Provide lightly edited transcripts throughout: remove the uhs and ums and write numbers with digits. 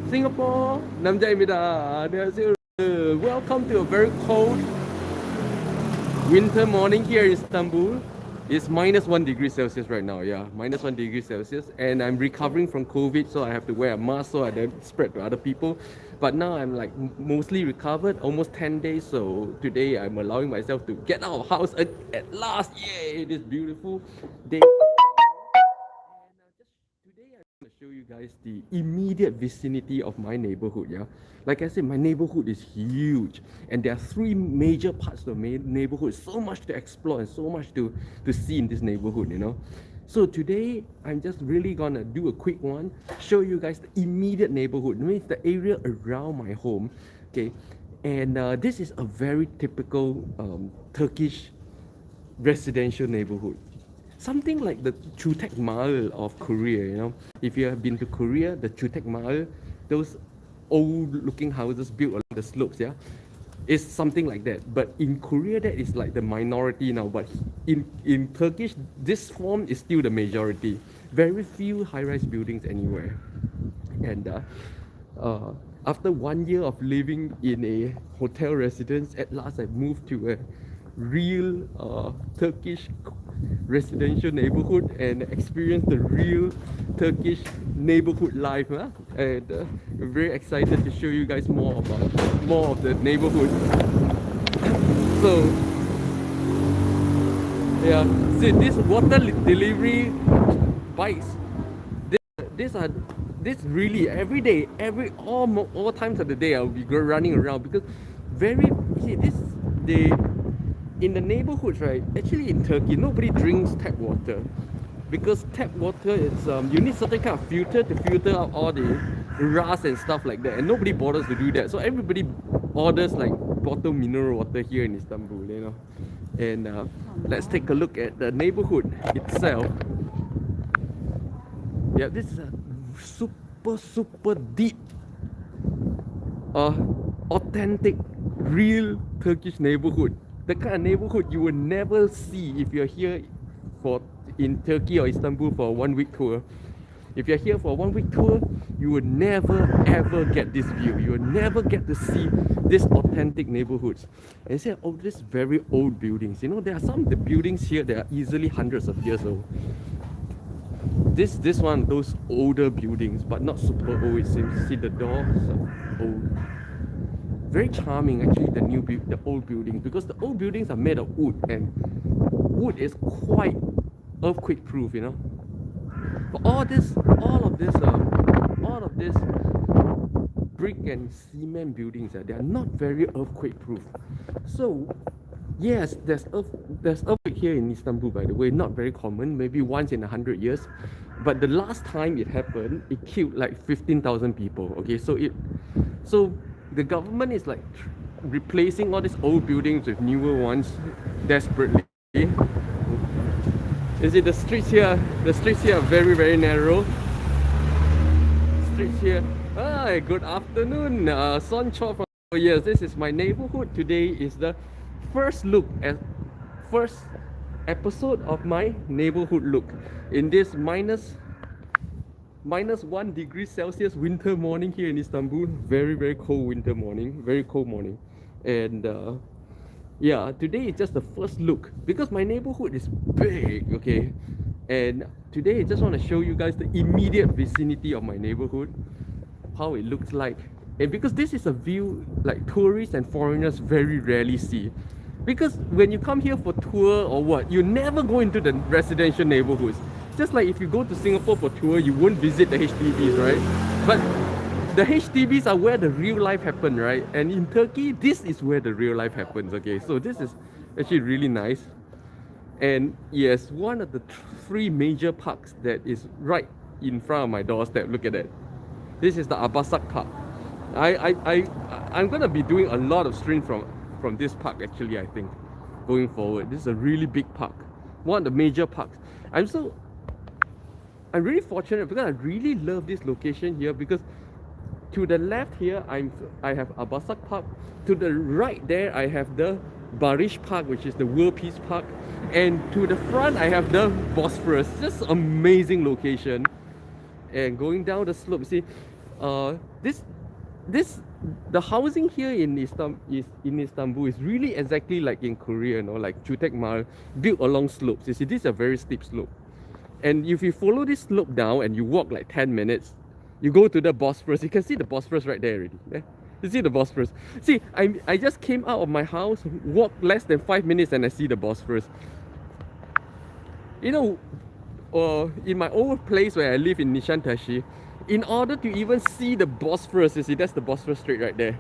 Singapore, 남자입니다. 안녕하세요. Welcome to a very cold winter morning here in Istanbul. It's -1 degree Celsius right now. Yeah, -1 degree Celsius, and I'm recovering from COVID, so I have to wear a mask so I don't spread to other people. But now I'm like mostly recovered, almost 10 days. So today I'm allowing myself to get out of house at last. Yay! This beautiful day. Today I'm going to show you guys the immediate vicinity of my neighborhood. Yeah, like I said, my neighborhood is huge, and there are three major parts of the neighborhood. So much to explore and so much to see in this neighborhood. So today I'm just really gonna do a quick one, show you guys the immediate neighborhood. It means the area around my home. Okay, and this is a very typical Turkish residential neighborhood. Something like the Chutek Mall of Korea. If you have been to Korea, the Chutek Mall, those old looking houses built along the slopes, yeah, is something like that. But in Korea, that is like the minority now. But in Turkish, this form is still the majority. Very few high-rise buildings anywhere. And after 1 year of living in a hotel residence, at last I moved to a real Turkish residential neighborhood and experience the real Turkish neighborhood life. And I'm very excited to show you guys more of the neighborhood. So yeah, see this water delivery bikes. This really every day, all times of the day I'll be running around because in the neighborhoods, right? Actually, in Turkey, nobody drinks tap water because tap water is you need certain kind of filter to filter out all the rust and stuff like that, and nobody bothers to do that. So everybody orders like bottled mineral water here in Istanbul. And let's take a look at the neighborhood itself. Yeah, this is a super deep, authentic, real Turkish neighborhood. The kind of neighborhood you will never see if you're here in Turkey or Istanbul for a 1 week tour. If you're here for a 1 week tour, you will never ever get this view. You will never get to see these authentic neighborhoods. And you say, oh, these very old buildings. There are some of the buildings here that are easily hundreds of years old. This one, those older buildings, but not super old. It seems. See the doors are old. Very charming actually, the old buildings, because the old buildings are made of wood, and wood is quite earthquake proof. But all of this brick and cement buildings, they are not very earthquake proof. So yes, there's earthquake here in Istanbul, by the way, not very common, maybe once in 100 years. But the last time it happened, it killed like 15,000 people. Okay, so the government is like replacing all these old buildings with newer ones desperately. You see the streets here are very, very narrow. Streets here. Hi, good afternoon. Son Cho from yes, this is my neighborhood. Today is the first episode of my neighborhood look in this -1 degree Celsius winter morning here in Istanbul. Very, very cold winter morning. Very cold morning. And yeah, today is just the first look because my neighborhood is big, okay? And today I just want to show you guys the immediate vicinity of my neighborhood, how it looks like. And because this is a view like tourists and foreigners very rarely see. Because when you come here for tour or what, you never go into the residential neighborhoods. Just like if you go to Singapore for tour, you won't visit the HDBs, right? But the HDBs are where the real life happens, right? And in Turkey, this is where the real life happens, okay? So this is actually really nice. And yes, one of the three major parks that is right in front of my doorstep. Look at that. This is the Abasak Park. I'm gonna be doing a lot of streams from this park actually, I think, going forward. This is a really big park, one of the major parks. I'm really fortunate because I really love this location here, because to the left here I have Abasak Park. To the right there I have the Barish Park, which is the World Peace Park, and to the front I have the Bosphorus. Just amazing location. And going down the slope, see, This the housing here in Istanbul is really exactly like in Korea, you know, like Jutek Mahal, built along slopes. You see, this is a very steep slope. And if you follow this slope down and you walk like 10 minutes, you go to the Bosphorus. You can see the Bosphorus right there already. Yeah? You see the Bosphorus. See, I just came out of my house, walked less than 5 minutes, and I see the Bosphorus. You know, in my old place where I live in Nishantasi, in order to even see the Bosphorus, you see, that's the Bosphorus Strait right there.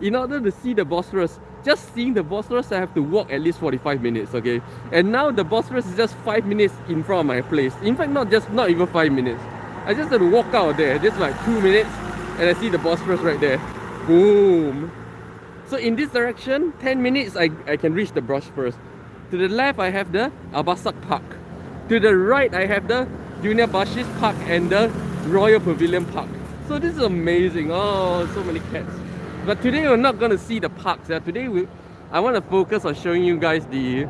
In order to see the Bosphorus, just seeing the Bosphorus, I have to walk at least 45 minutes, okay? And now the Bosphorus is just 5 minutes in front of my place. In fact, not even 5 minutes. I just have to walk out there, just like 2 minutes, and I see the Bosphorus right there. Boom! So in this direction, 10 minutes, I can reach the Bosphorus. To the left, I have the Abasak Park. To the right, I have the Junior Bashis Park and the Royal Pavilion Park. So this is amazing. Oh, so many cats. But today we're not going to see the parks. Yeah? Today I want to focus on showing you guys the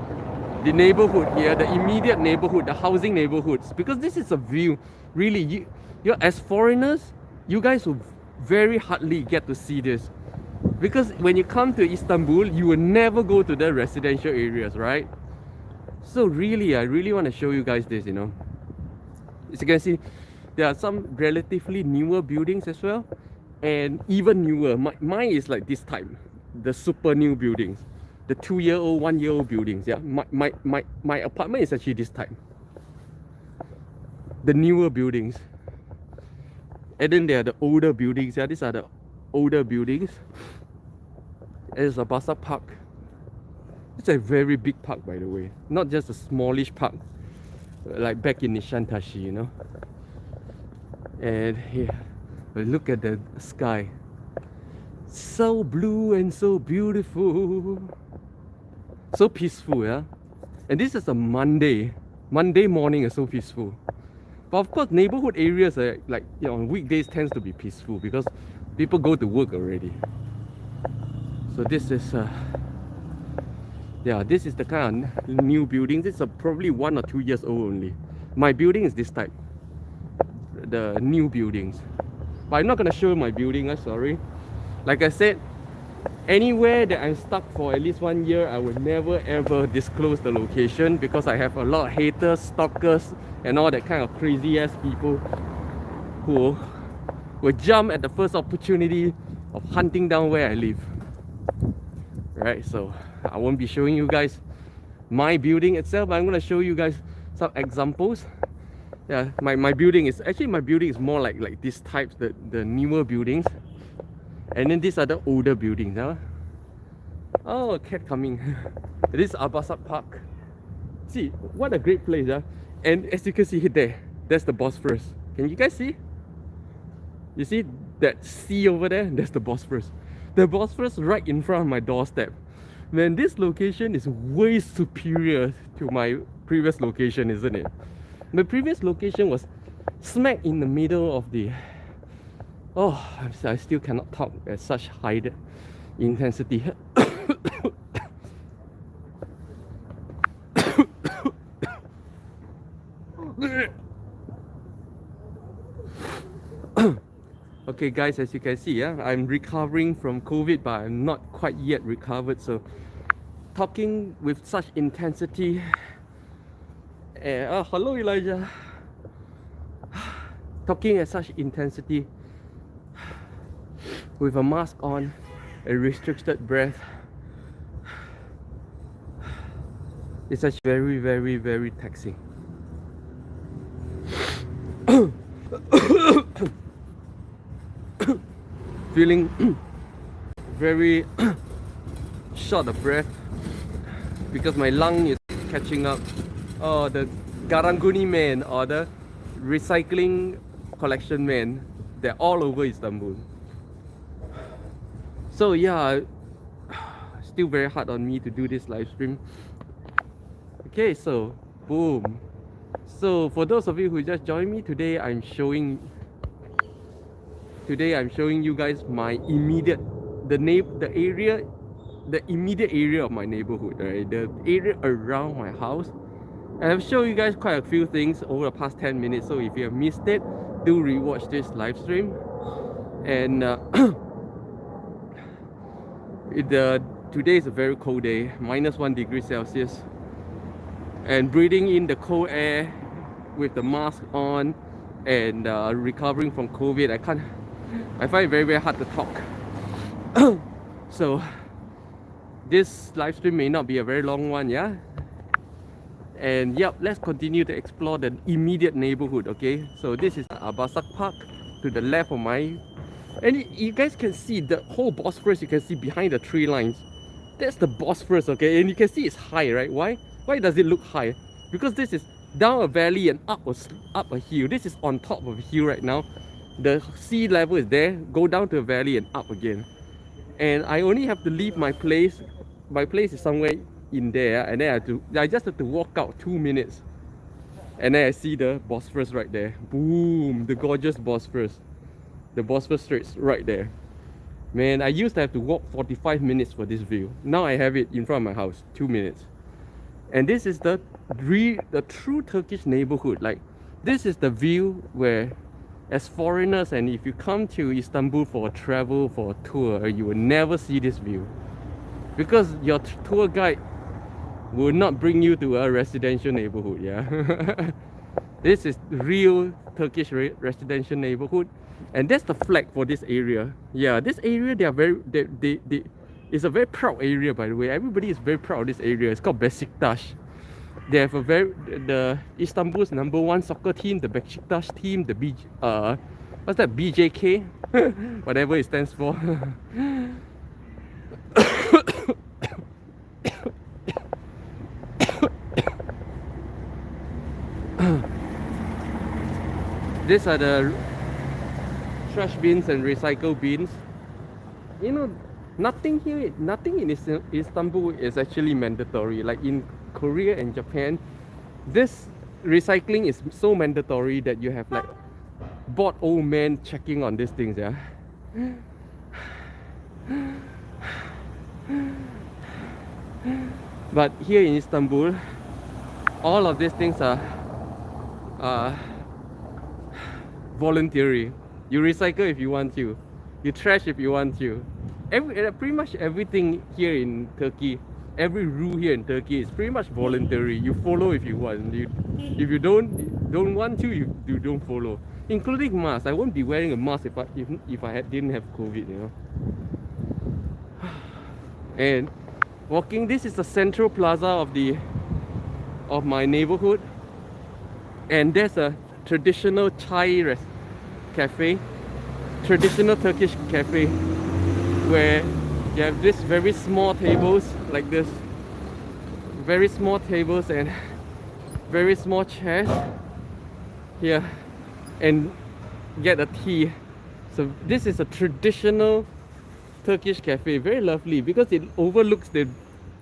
neighborhood here, the immediate neighborhood, the housing neighborhoods. Because this is a view, really, you as foreigners, you guys will very hardly get to see this. Because when you come to Istanbul, you will never go to the residential areas, right? So really, I really want to show you guys this, you know. As you can see, there are some relatively newer buildings as well, and even newer. Mine is like this type, the super new buildings, the 2-year-old, 1-year-old buildings. Yeah, my apartment is actually this type, the newer buildings. And then there are the older buildings. Yeah, these are the older buildings. There's a Basa Park. It's a very big park, by the way, not just a smallish park like back in Nishantasi, you know. And here, look at the sky, so blue and so beautiful, so peaceful. Yeah, and this is a Monday morning is so peaceful. But of course, neighborhood areas are like, you know, on weekdays tends to be peaceful because people go to work already. So this is yeah, this is the kind of new building. This is probably 1 or 2 years old only. My building is this type, the new buildings. But I'm not gonna show my building, I'm sorry. Like I said, anywhere that I'm stuck for at least 1 year, I will never ever disclose the location because I have a lot of haters, stalkers, and all that kind of crazy ass people who will jump at the first opportunity of hunting down where I live. Right, so I won't be showing you guys my building itself, but I'm gonna show you guys some examples. Yeah, my building is more like these types, the newer buildings. And then these are the older buildings. Huh? Oh, a cat coming. This is Abasak Park. See, what a great place. Huh? And as you can see there, that's the Bosphorus. Can you guys see? You see that sea over there? That's the Bosphorus. The Bosphorus right in front of my doorstep. Man, this location is way superior to my previous location, isn't it? My previous location was smack in the middle of the... Oh, I still cannot talk at such high intensity. Okay guys, as you can see, yeah, I'm recovering from COVID, but I'm not quite yet recovered. So talking with such intensity, hello Elijah. Talking at such intensity with a mask on, a restricted breath, it's such very, very, very taxing. Feeling very short of breath because my lung is catching up. Oh, the Garanguni men or the recycling collection men, they're all over Istanbul. So yeah, still very hard on me to do this live stream. Okay, so boom. So for those of you who just joined me today, I'm showing you guys my immediate immediate area of my neighborhood, right? The area around my house. And I've shown you guys quite a few things over the past 10 minutes. So if you have missed it, do rewatch this live stream. And today is a very cold day, -1 degree Celsius, and breathing in the cold air with the mask on and recovering from COVID, I find it very, very hard to talk. So this live stream may not be a very long one, yeah? And yep, let's continue to explore the immediate neighborhood, okay? So this is Abasak Park to the left of my... And you guys can see the whole Bosphorus, you can see behind the tree lines. That's the Bosphorus, okay? And you can see it's high, right? Why does it look high? Because this is down a valley and up a hill. This is on top of a hill right now. The sea level is there, go down to a valley and up again. And I only have to leave my place. My place is somewhere in there, and then I just have to walk out 2 minutes. And then I see the Bosphorus right there. Boom, the gorgeous Bosphorus. The Bosphorus Straits right there. Man, I used to have to walk 45 minutes for this view. Now I have it in front of my house, 2 minutes. And this is the true Turkish neighborhood. Like, this is the view where, as foreigners, and if you come to Istanbul for a travel, for a tour, you will never see this view. Because your tour guide will not bring you to a residential neighborhood, yeah? This is real Turkish residential neighborhood. And that's the flag for this area. Yeah, this area, it's a very proud area, by the way. Everybody is very proud of this area. It's called Besiktas. They have the Istanbul's #1 soccer team, the Besiktas team, what's that, BJK? Whatever it stands for. These are the trash bins and recycle bins. You know, nothing in Istanbul is actually mandatory. Like in Korea and Japan, this recycling is so mandatory that you have like bored old men checking on these things, yeah. But here in Istanbul, all of these things are voluntary. You recycle if you want to, you trash if you want to. Pretty much everything here in Turkey, every rule here in Turkey is pretty much voluntary. You follow if you want. If you don't want to, you don't follow. Including masks. I won't be wearing a mask if I didn't have COVID, you know. And walking, this is the central plaza of my neighborhood, and there's a traditional Thai cafe, traditional Turkish cafe, where you have this very small tables like this, very small tables and very small chairs here, and get a tea. So this is a traditional Turkish cafe, very lovely because it overlooks the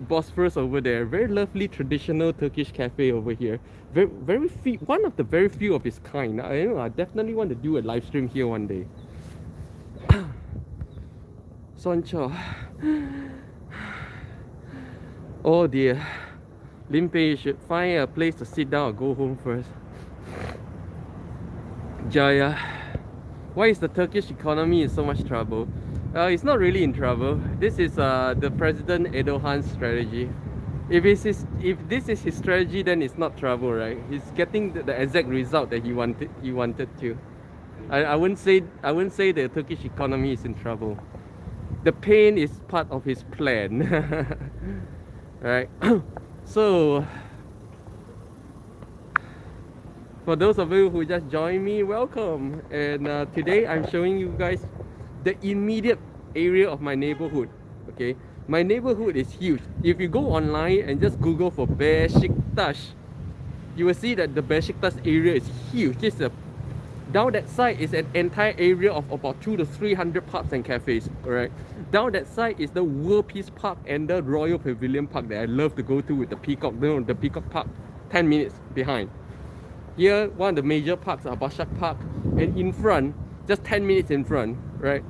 Bosphorus over there. Very lovely traditional Turkish cafe over here. Very few, one of the very few of its kind. I definitely want to do a live stream here one day. Soncho. Oh dear. Limpeh, you should find a place to sit down or go home first. Jaya. Why is the Turkish economy in so much trouble? It's not really in trouble. This is the President Erdogan's strategy. If this is his strategy, then it's not trouble, right? He's getting the exact result that he wanted to. I wouldn't say the Turkish economy is in trouble. The pain is part of his plan. Right? So for those of you who just joined me, welcome. And today I'm showing you guys the immediate area of my neighborhood. Okay, my neighborhood is huge. If you go online and just Google for Besiktas, you will see that the Besiktas area is huge. Down that side is an entire area of about 200 to 300 pubs and cafes. Alright, down that side is the World Peace Park and the Royal Pavilion Park that I love to go to with the peacock. No, the peacock park 10 minutes behind. Here, one of the major parks are Başak Park, and in front, just 10 minutes in front, right,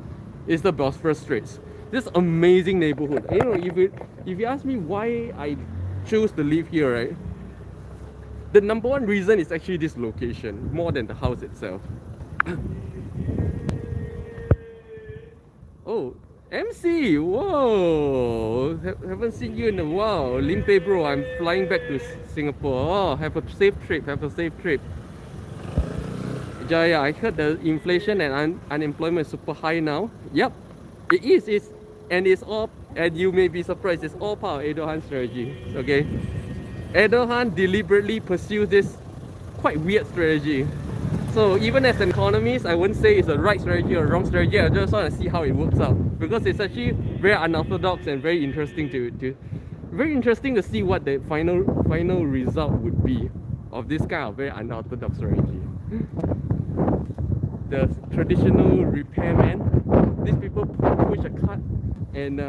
is the Bosphorus Straits. This amazing neighborhood. You know, if you ask me why I chose to live here, right, the #1 reason is actually this location, more than the house itself. Oh, MC, whoa! Haven't seen you in a while. Limpeh bro, I'm flying back to Singapore. Oh, have a safe trip, have a safe trip. Jaya, I heard the inflation and unemployment is super high now. Yep, it is. And it's all, and you may be surprised, it's all part of Erdogan's strategy. Okay, Erdogan deliberately pursues this quite weird strategy. So even as an economist, I wouldn't say it's a right strategy or a wrong strategy. I just want to see how it works out because it's actually very unorthodox and very interesting to see what the final result would be of this kind of very unorthodox strategy. The traditional repairman, these people push a cart and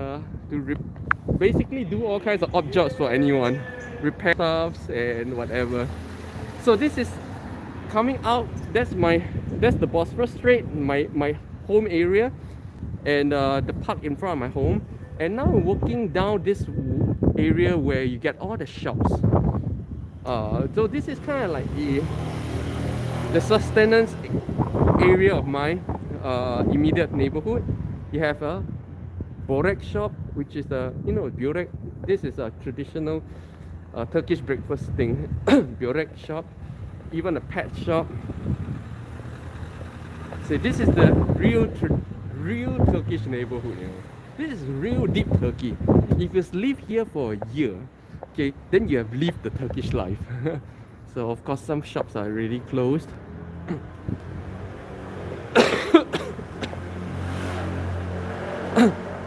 basically do all kinds of odd jobs for anyone, repair stuffs and whatever. So this is coming out. That's the Bosphorus Strait, my home area, and the park in front of my home. And now I'm walking down this area where you get all the shops. So this is kind of like the sustenance area of my immediate neighborhood. You have a börek shop, which is börek. This is a traditional Turkish breakfast thing. Börek shop, even a pet shop. So this is the real Turkish neighborhood. This is real deep Turkey. If you live here for a year, okay, then you have lived the Turkish life. So of course some shops are already closed.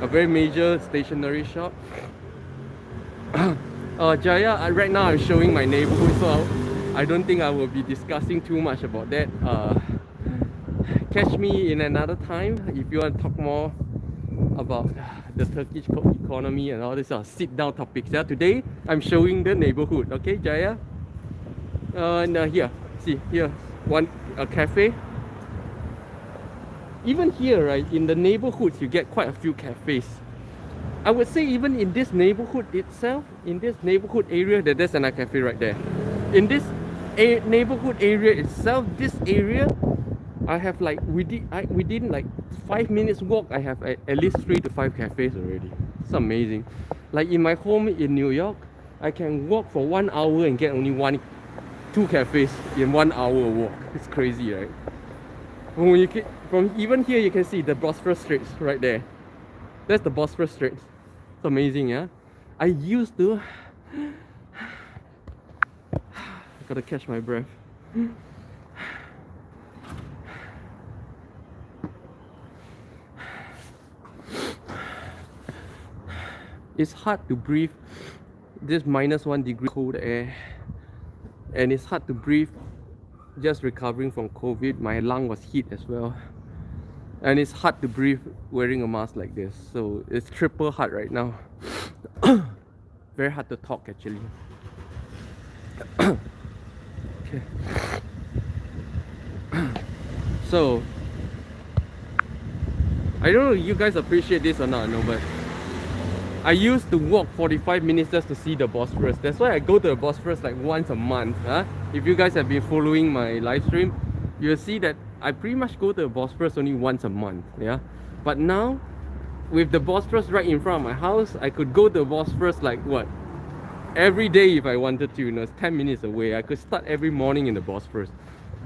A very major stationery shop. Jaya, right now I'm showing my neighborhood, so I don't think I will be discussing too much about that. Catch me in another time if you want to talk more about the Turkish economy and all these sit-down topics. Yeah, today I'm showing the neighborhood. Okay, Jaya. And here, see here, a cafe. Even here, right, in the neighborhoods, you get quite a few cafes. I would say even in this neighborhood itself, in this neighborhood area, there's another cafe right there. In this neighborhood area itself, this area, I have like within like 5 minutes walk, I have at least 3 to 5 cafes already. It's amazing. Like in my home in New York, I can walk for 1 hour and get only 2 cafes in 1 hour walk. It's crazy, right? From even here, you can see the Bosphorus Straits right there. That's the Bosphorus Straits. It's amazing, yeah. I used to. I gotta catch my breath. It's hard to breathe this -1 degree cold air, and it's hard to breathe just recovering from COVID. My lung was hit as well, and it's hard to breathe wearing a mask like this, so it's triple hard right now. Very hard to talk actually. Okay. So I don't know if you guys appreciate this or not, no, but I used to walk 45 minutes just to see the Bosphorus. That's why I go to the Bosphorus like once a month. If you guys have been following my live stream, you'll see that I pretty much go to the Bosphorus only once a month. Yeah, but now with the Bosphorus right in front of my house, I could go to the Bosphorus like what? Every day if I wanted to. It's 10 minutes away. I could start every morning in the Bosphorus.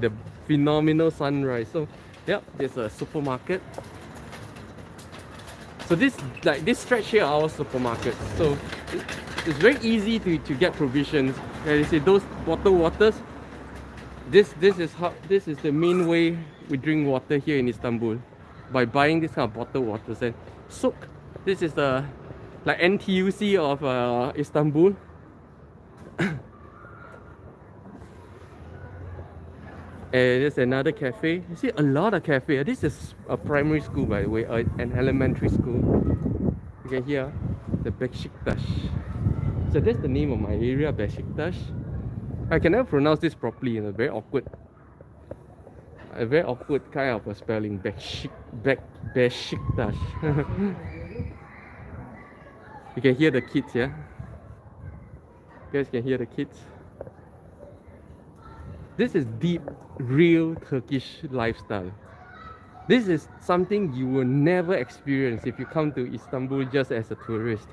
The phenomenal sunrise. So, yep, there's a supermarket. So this stretch here are our supermarkets. So it's very easy to get provisions. As you see, those bottled waters. This is the main way we drink water here in Istanbul, by buying this kind of bottled waters. And souk, this is the like NTUC of Istanbul. And there's another cafe. You see a lot of cafe. This is a primary school, by the way, an elementary school. You can hear the Beşiktaş. So that's the name of my area, Beşiktaş. I can never pronounce this properly, very awkward. A very awkward kind of a spelling, Beşiktaş. You can hear the kids, yeah? You guys can hear the kids. This is deep, real Turkish lifestyle. This is something you will never experience if you come to Istanbul just as a tourist.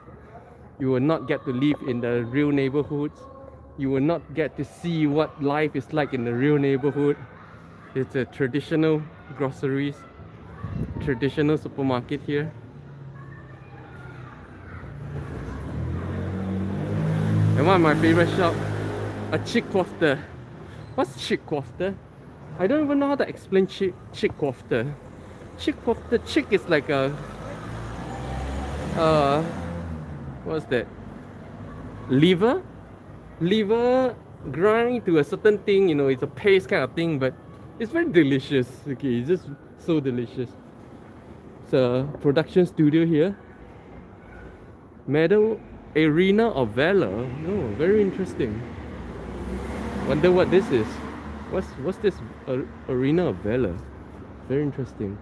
You will not get to live in the real neighborhoods. You will not get to see what life is like in the real neighborhood. It's a traditional groceries, traditional supermarket here. And one of my favorite shop, a chick kofta. What's chick kofta? I don't even know how to explain chick kofta. Chick kofta, chick is like a what's that? Liver grind to a certain thing, you know, it's a paste kind of thing, but it's very delicious. Okay, it's just so delicious. It's a production studio here. Medal Arena of Valor. Oh, very interesting. Wonder what this is. What's this Arena of Valor? Very interesting.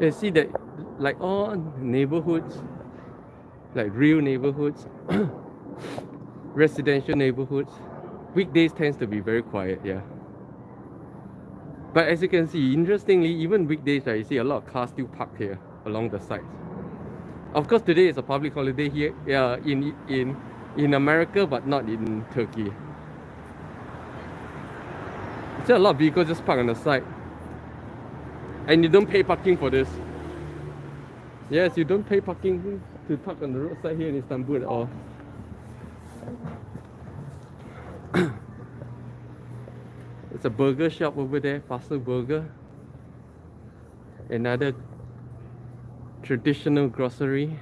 You see that, like all neighborhoods, like real neighborhoods, residential neighborhoods, weekdays tends to be very quiet, yeah. But as you can see, interestingly, even weekdays, right, you see a lot of cars still parked here along the sides. Of course, today is a public holiday here, yeah, in America, but not in Turkey. There's a lot of vehicles just parked on the side. And you don't pay parking for this. Yes, you don't pay parking to park on the roadside here in Istanbul at all. There's a burger shop over there, Faster Burger. Another traditional grocery.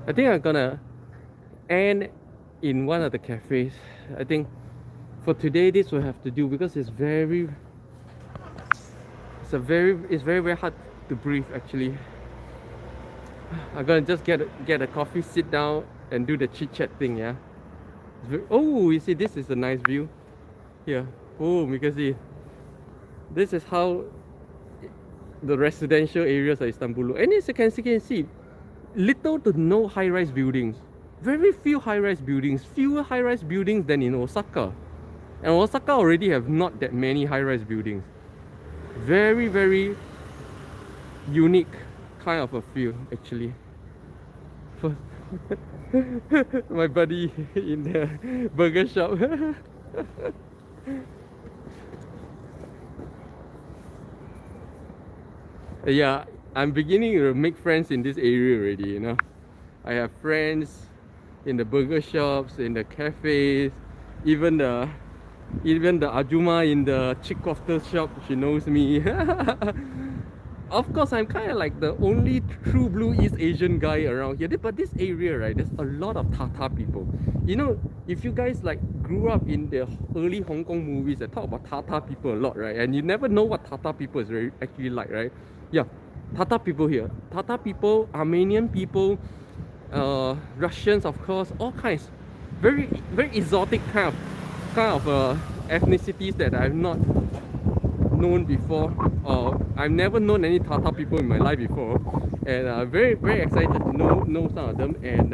I think I'm gonna end in one of the cafes. I think for today this will have to do because it's very very hard to breathe actually. I'm gonna just get a coffee, sit down and do the chit chat thing, yeah. Oh, you see, this is a nice view here. Oh, you can see this is how the residential areas of Istanbul look. And as you can see, little to no high-rise buildings. Very few high-rise buildings, fewer high-rise buildings than in Osaka. And Osaka already have not that many high-rise buildings. Very, very unique kind of a feel actually. My buddy in the burger shop. Yeah, I'm beginning to make friends in this area already, you know. I have friends in the burger shops, in the cafes, even the Ajuma in the chick kofta shop, she knows me. Of course, I'm kind of like the only true blue East Asian guy around here. But this area, right, there's a lot of Tata people. You know, if you guys like grew up in the early Hong Kong movies that talk about Tata people a lot, right? And you never know what Tata people is really actually like, right? Yeah, Tata people here. Tata people, Armenian people, Russians, of course, all kinds. Very, very exotic kind of ethnicities that I've not known before. I've never known any Tata people in my life before, and very, very excited to know some of them. And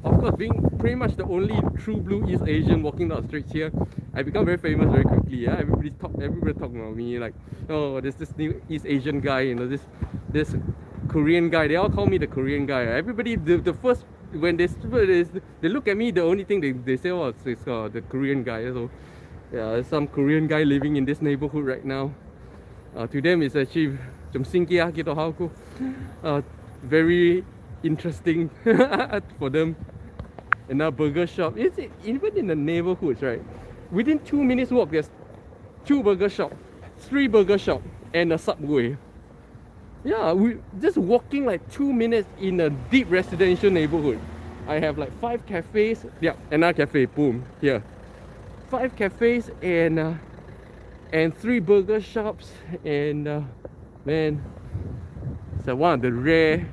of course, being pretty much the only true blue East Asian walking down the streets here, I become very famous very quickly. Yeah, everybody talk about me like, oh, there's this new East Asian guy, you know, this Korean guy. They all call me the Korean guy. Everybody, the first when they look at me, the only thing they say, oh, it's the Korean guy. So yeah, there's some Korean guy living in this neighborhood right now. To them, it's actually very interesting for them. And now burger shop. It's even in the neighborhoods, right? Within 2 minutes walk, there's 2 burger shop, 3 burger shop, and a Subway. Yeah, we just walking like 2 minutes in a deep residential neighborhood. I have like 5 cafes. Yeah, another cafe. Boom, here. 5 cafes and 3 burger shops, and man, it's one of the rare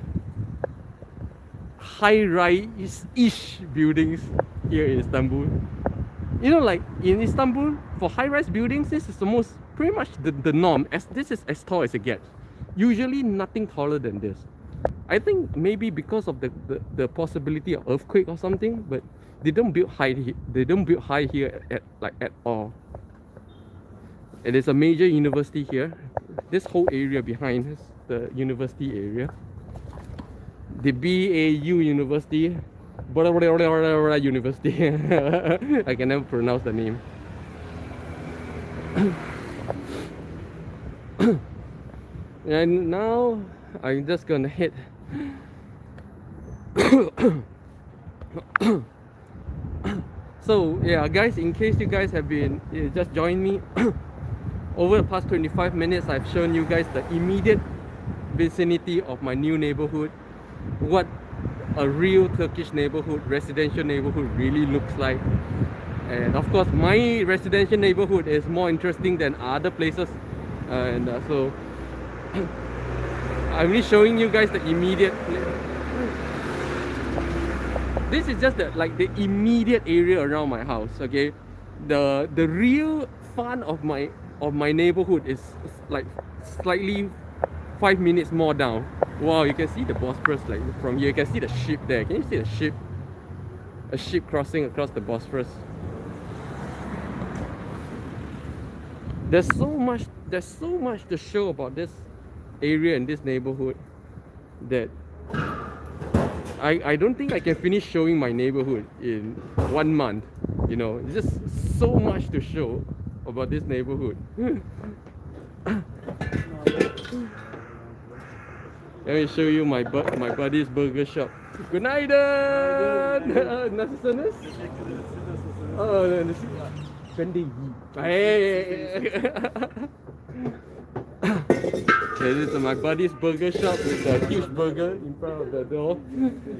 high-rise-ish buildings here in Istanbul. You know, like in Istanbul, for high-rise buildings, this is the pretty much the norm. This is as tall as it gets. Usually nothing taller than this. I think maybe because of the possibility of earthquake or something, but they don't build high. They don't build high here at all. And there's a major university here. This whole area behind is the university area. The BAU University, University. I can never pronounce the name. And now I'm just gonna hit. So yeah, guys, in case you guys have been just joined me over the past 25 minutes, I've shown you guys the immediate vicinity of my new neighborhood, what a real Turkish neighborhood, residential neighborhood really looks like. And of course, my residential neighborhood is more interesting than other places, and so I'm really showing you guys the immediate. This is just the immediate area around my house. Okay, the real fun of my neighborhood is like slightly 5 minutes more down. Wow, you can see the Bosphorus like from here. You can see the ship there. Can you see the ship? A ship crossing across the Bosphorus. There's so much to show about this area and this neighborhood that I don't think I can finish showing my neighborhood in 1 month. You know, it's just so much to show about this neighborhood. Let me show you my buddy's burger shop. Günaydın. Nasılsınız? Ben de iyi. This is my buddy's burger shop with a huge burger in front of the door,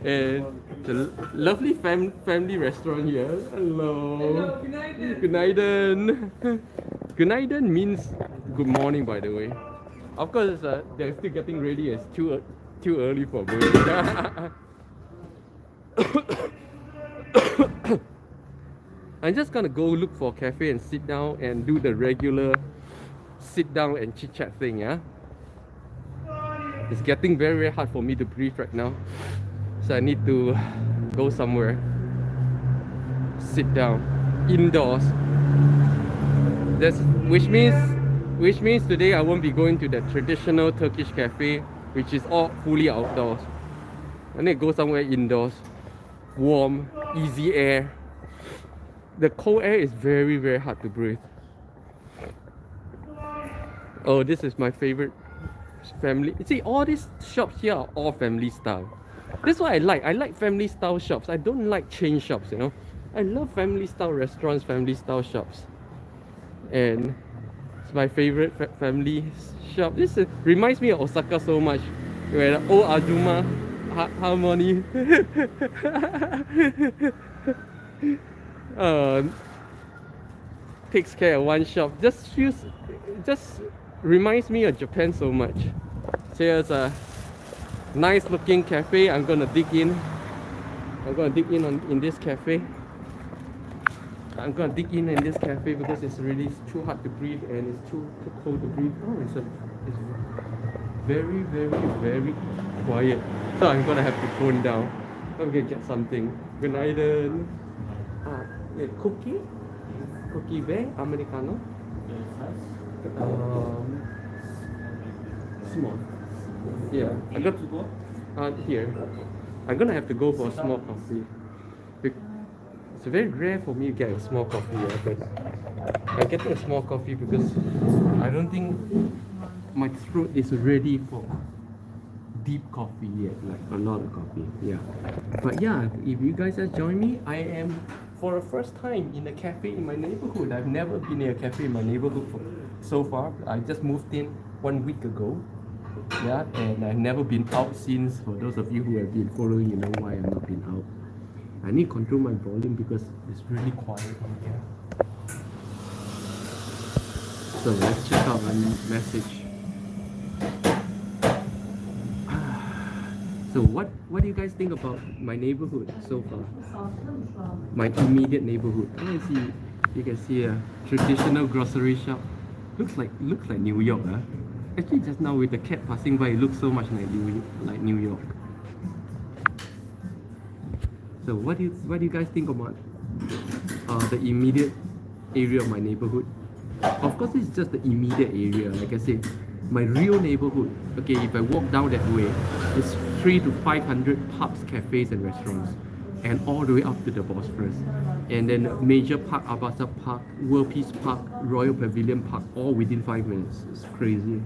and the lovely family restaurant here. Hello. Hello, günaydın. Günaydın means good morning, by the way. Of course, they're still getting ready. It's too early for burger. I'm just gonna go look for a cafe and sit down and do the regular sit down and chit chat thing. Yeah. It's getting very, very hard for me to breathe right now, so I need to go somewhere, sit down, indoors. Which means today I won't be going to the traditional Turkish cafe, which is all fully outdoors. I need to go somewhere indoors, warm, easy air. The cold air is very, very hard to breathe. Oh, this is my favorite family. See, all these shops here are all family style. That's what I like. I like family style shops. I don't like chain shops, you know. I love family style restaurants, family style shops. And it's my favorite family shop. This reminds me of Osaka so much, where the old Ajuma harmony takes care of one shop. Just reminds me of Japan so much. Here's a nice looking cafe. I'm gonna dig in. In this cafe. I'm gonna dig in this cafe because it's really too hard to breathe and it's too cold to breathe. Oh, it's very, very, very quiet. So I'm gonna have to tone down. I'm gonna get something. Günaydın. Cookie bear, Americano. Small. Yeah. I got to go here. I'm gonna have to go for a small coffee. It's very rare for me to get a small coffee, but I'm getting a small coffee because I don't think my throat is ready for deep coffee yet, like a lot of coffee. Yeah. But yeah, if you guys have joined me, I am for the first time in a cafe in my neighborhood. I've never been in a cafe in my neighborhood so far. I just moved in 1 week ago. Yeah, and I've never been out since. For those of you who have been following, you know why I've not been out. I need to control my volume because it's really quiet in here. So let's check out my message. So what do you guys think about my neighborhood so far? My immediate neighborhood. You can see a traditional grocery shop. Looks like New York, huh? Actually, just now with the cat passing by, it looks so much like New York. So what do you guys think about the immediate area of my neighborhood? Of course, it's just the immediate area. Like I said, my real neighborhood. Okay, if I walk down that way, it's 300 to 500 pubs, cafes, and restaurants, and all the way up to the Bosphorus. And then Major Park, Abasa Park, World Peace Park, Royal Pavilion Park, all within 5 minutes. It's crazy.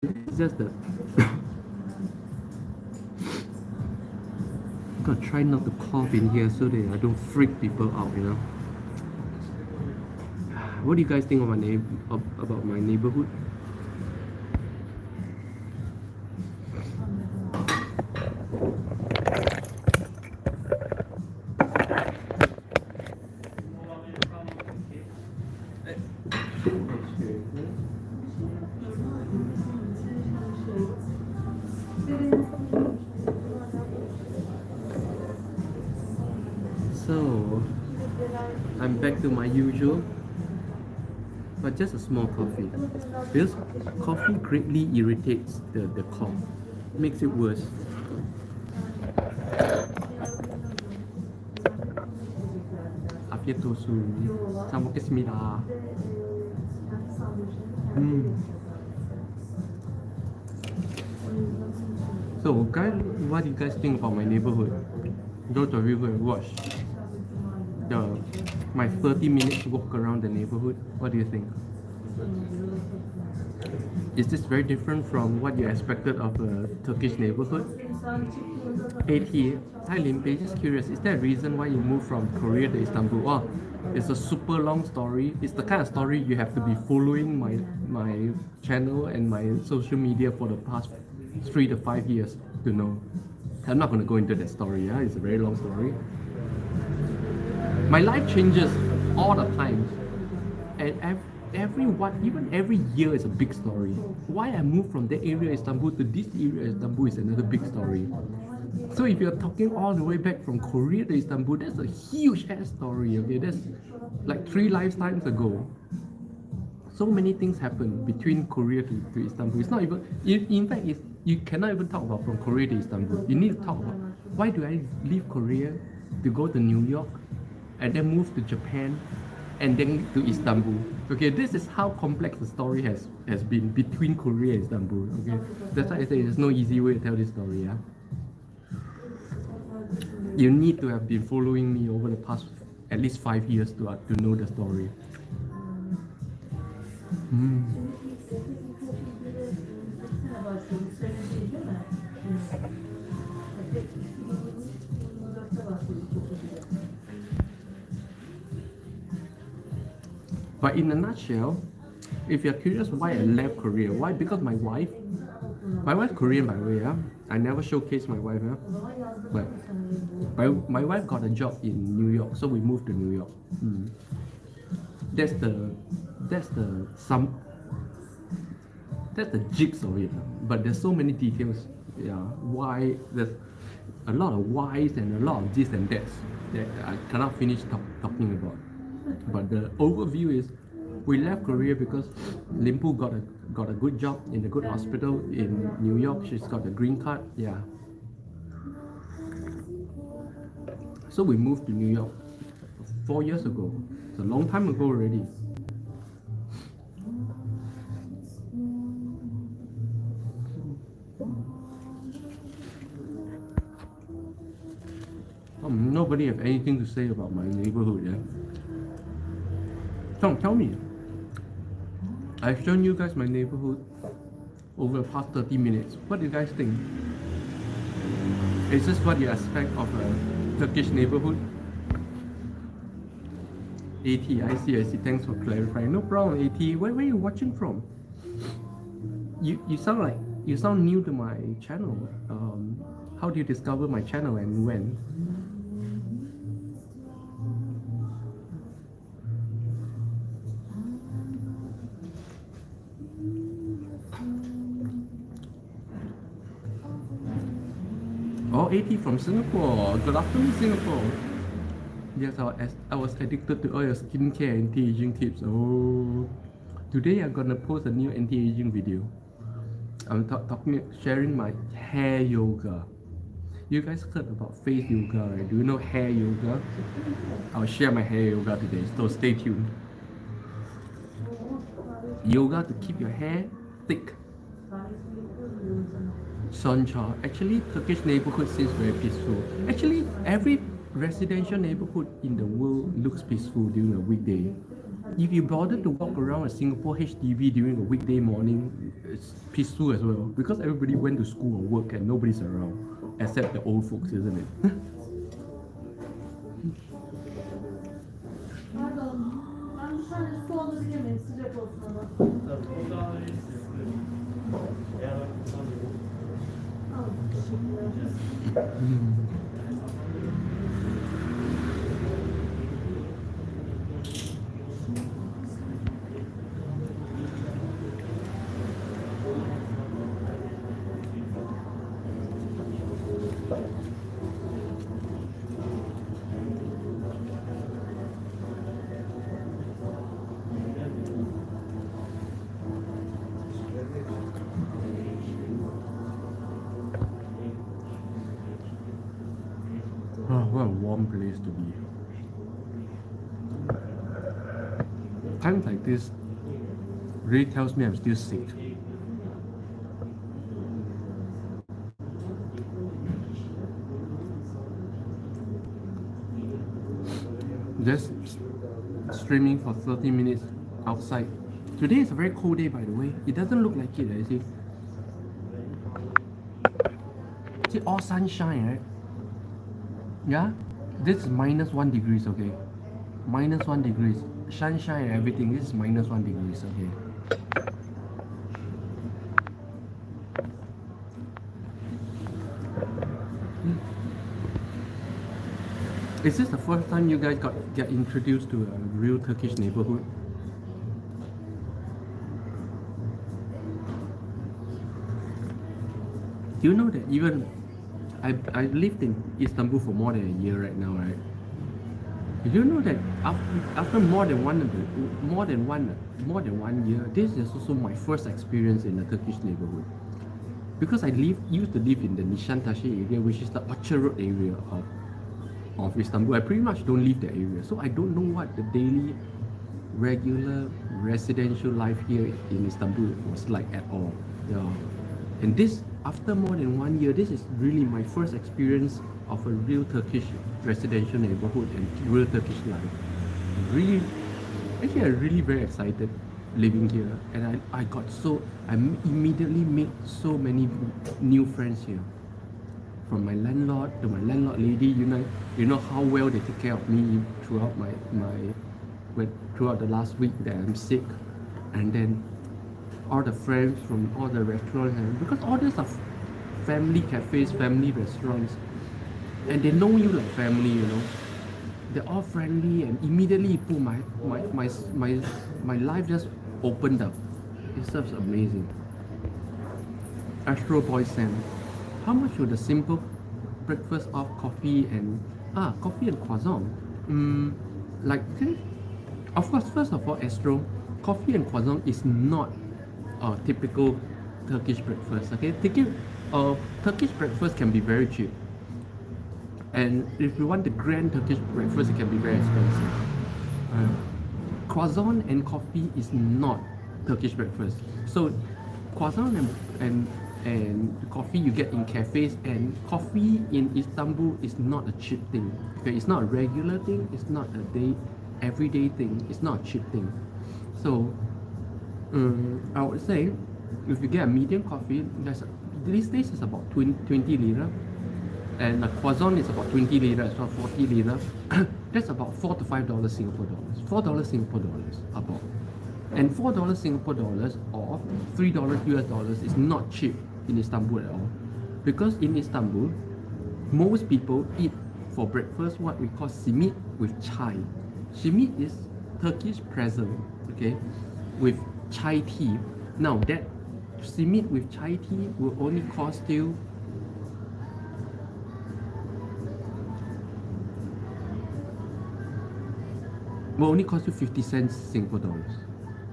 It's just the. Gotta try not to cough in here so that I don't freak people out, you know. What do you guys think of about my neighborhood? So, I'm back to my usual, but just a small coffee. Because coffee greatly irritates the cough, makes it worse. Afiyatosu. 잘 먹겠습니다. So, guys, what do you guys think about my neighborhood? Those of you who have watched my 30 minutes walk around the neighborhood, what do you think? Is this very different from what you expected of a Turkish neighborhood? AT, hi Limpeh, just curious, is there a reason why you moved from Korea to Istanbul? Oh, it's a super long story. It's the kind of story you have to be following my channel and my social media for the past 3 to 5 years to know. I'm not going to go into that story, yeah? It's a very long story. My life changes all the time, and even every year is a big story. Why I moved from that area Istanbul to this area Istanbul is another big story. So if you're talking all the way back from Korea to Istanbul, that's a huge ass story. Okay, that's like 3 lifetimes ago. So many things happen between Korea to Istanbul. It's not even, in fact, you cannot even talk about from Korea to Istanbul. You need to talk about why do I leave Korea to go to New York and then move to Japan and then to Istanbul. Okay, this is how complex the story has been between Korea and Istanbul. Okay, that's why I say there's no easy way to tell this story. Yeah, you need to have been following me over the past at least 5 years to know the story. But in a nutshell, if you're curious why I left Korea, why? Because my wife Korean by the way, yeah. I never showcase my wife, yeah. But my wife got a job in New York, so we moved to New York. That's the jigs of it. But there's so many details. Yeah, why there's a lot of whys and a lot of this and that I cannot finish talking about. But the overview is we left Korea because Limpeh got a good job in a good hospital in New York. She's got a green card. Yeah. So we moved to New York 4 years ago. It's a long time ago already. Nobody have anything to say about my neighborhood, yeah? Tom, tell me. I've shown you guys my neighborhood over the past 30 minutes. What do you guys think? Is this what you expect of a Turkish neighborhood? AT, I see. Thanks for clarifying. No problem, AT. Where are you watching from? You sound new to my channel. How do you discover my channel and when? Oh, AT from Singapore. Good afternoon, Singapore. Yes, I was addicted to all your skincare anti-aging tips. Oh, today I'm gonna post a new anti-aging video. I'm sharing my hair yoga. You guys heard about face yoga, right? Do you know hair yoga? I'll share my hair yoga today, so stay tuned. Yoga to keep your hair thick. Soncha. Actually, Turkish neighborhood seems very peaceful. Actually, every residential neighborhood in the world looks peaceful during a weekday. If you bother to walk around a Singapore HDB during a weekday morning, it's peaceful as well because everybody went to school or work and nobody's around except the old folks, isn't it? Pardon, ben bir tane su alır yemeği sıcak olsun ama. Al, teşekkürler. Oh, what a warm place to be. Times like this really tells me I'm still sick. Just streaming for 30 minutes outside. Today is a very cold day, by the way. It doesn't look like it, you see. See, all sunshine, right? Yeah, this is -1 degrees, okay? -1 degrees. Sunshine and everything, this is -1 degrees, okay? Is this the first time you guys get introduced to a real Turkish neighborhood? Do you know that even I lived in Istanbul for more than a year right now, right? Did you know that after more than one year, this is also my first experience in a Turkish neighborhood. Because I used to live in the Nişantaşı area, which is the Orchard Road area of Istanbul. I pretty much don't leave the area, so I don't know what the daily, regular residential life here in Istanbul was like at all. Yeah. And this, after more than 1 year, this is really my first experience of a real Turkish residential neighborhood and real Turkish life. I'm really very excited living here, and I immediately made so many new friends here. From my landlord to my landlord lady, you know how well they take care of me throughout throughout the last week that I'm sick, and then all the friends from all the restaurants, and because all these are family cafes, family restaurants, and they know you like family, you know. They're all friendly, and immediately my life just opened up. It's just amazing. Astro Boy Sam, how much would a simple breakfast of coffee and croissant? Of course, first of all, Astro, coffee and croissant is not a typical Turkish breakfast. Okay, Turkish breakfast can be very cheap, and if you want the grand Turkish breakfast, it can be very expensive. Croissant and coffee is not Turkish breakfast. So croissant and coffee you get in cafes, and coffee in Istanbul is not a cheap thing. Okay, it's not a regular thing. It's not a everyday thing. It's not a cheap thing. So I would say if you get a medium coffee, these days is about 20 lira, and a croissant is about 20 lira as well, 40 lira. That's about $4 to $5 Singapore dollars. $4 Singapore dollars about. And $4 Singapore dollars or $3 US dollars is not cheap in Istanbul at all. Because in Istanbul, most people eat for breakfast what we call simit with chai. Simit is Turkish pretzel, okay, with chai tea. Now that simit with chai tea will only cost you will only cost you 50 cents Singapore dollars.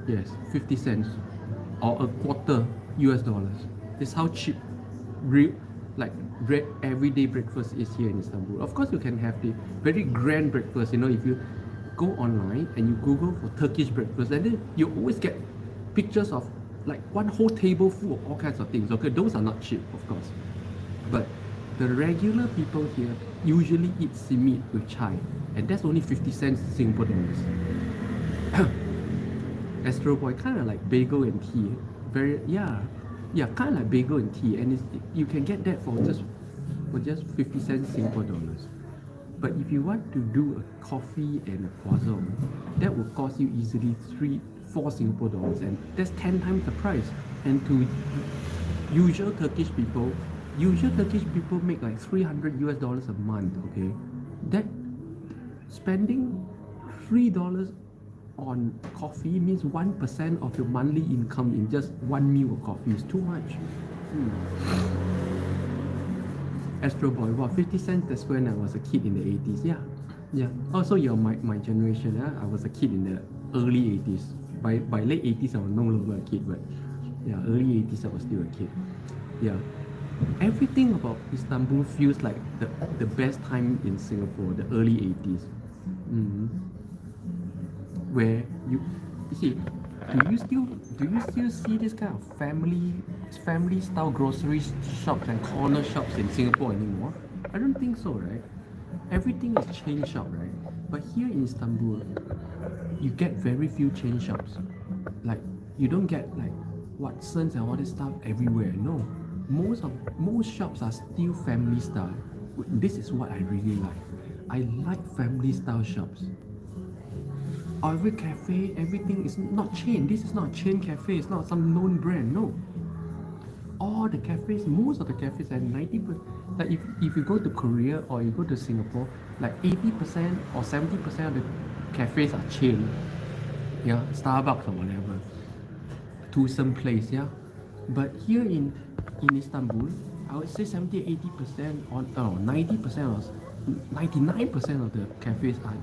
Yes, 50 cents or a quarter US dollars. This is how cheap real like everyday breakfast is here in Istanbul. Of course, you can have the very grand breakfast. You know, if you go online and you Google for Turkish breakfast, and then you always get pictures of like one whole table full of all kinds of things. Okay, those are not cheap, of course, but the regular people here usually eat simit with chai, and that's only 50 cents Singapore dollars. Astro Boy, kind of like bagel and tea. Kind of like bagel and tea, and you can get that for just 50 cents Singapore dollars. But if you want to do a coffee and a croissant, that will cost you easily 4 Singapore dollars, and that's 10 times the price. And to usual Turkish people make like $300 a month. Okay, that spending $3 on coffee means 1% of your monthly income in just one meal of coffee is too much. Astro Boy, wow, 50 cents, that's when I was a kid in the 80s. Yeah. Also, you're my generation. I was a kid in the early 80s. By late 80s, I was no longer a kid, but yeah, early 80s, I was still a kid. Yeah. Everything about Istanbul feels like the best time in Singapore, the early 80s. Where you see, do you still see this kind of family style grocery shops and corner shops in Singapore anymore? I don't think so, right? Everything is chain shop, right? But here in Istanbul, you get very few chain shops. Like you don't get like Watsons and all this stuff everywhere. No, most shops are still family style. This is what I really like. I like family style shops. Every cafe, everything is not chain. This is not a chain cafe. It's not some known brand. No. All the cafes, most of the cafes, and 90%. Like if you go to Korea or you go to Singapore, like 80% or 70% of the cafes are chain. Yeah, Starbucks or whatever. To some place, yeah. But here in Istanbul, I would say 70-80% or 90% or 99% of the cafes are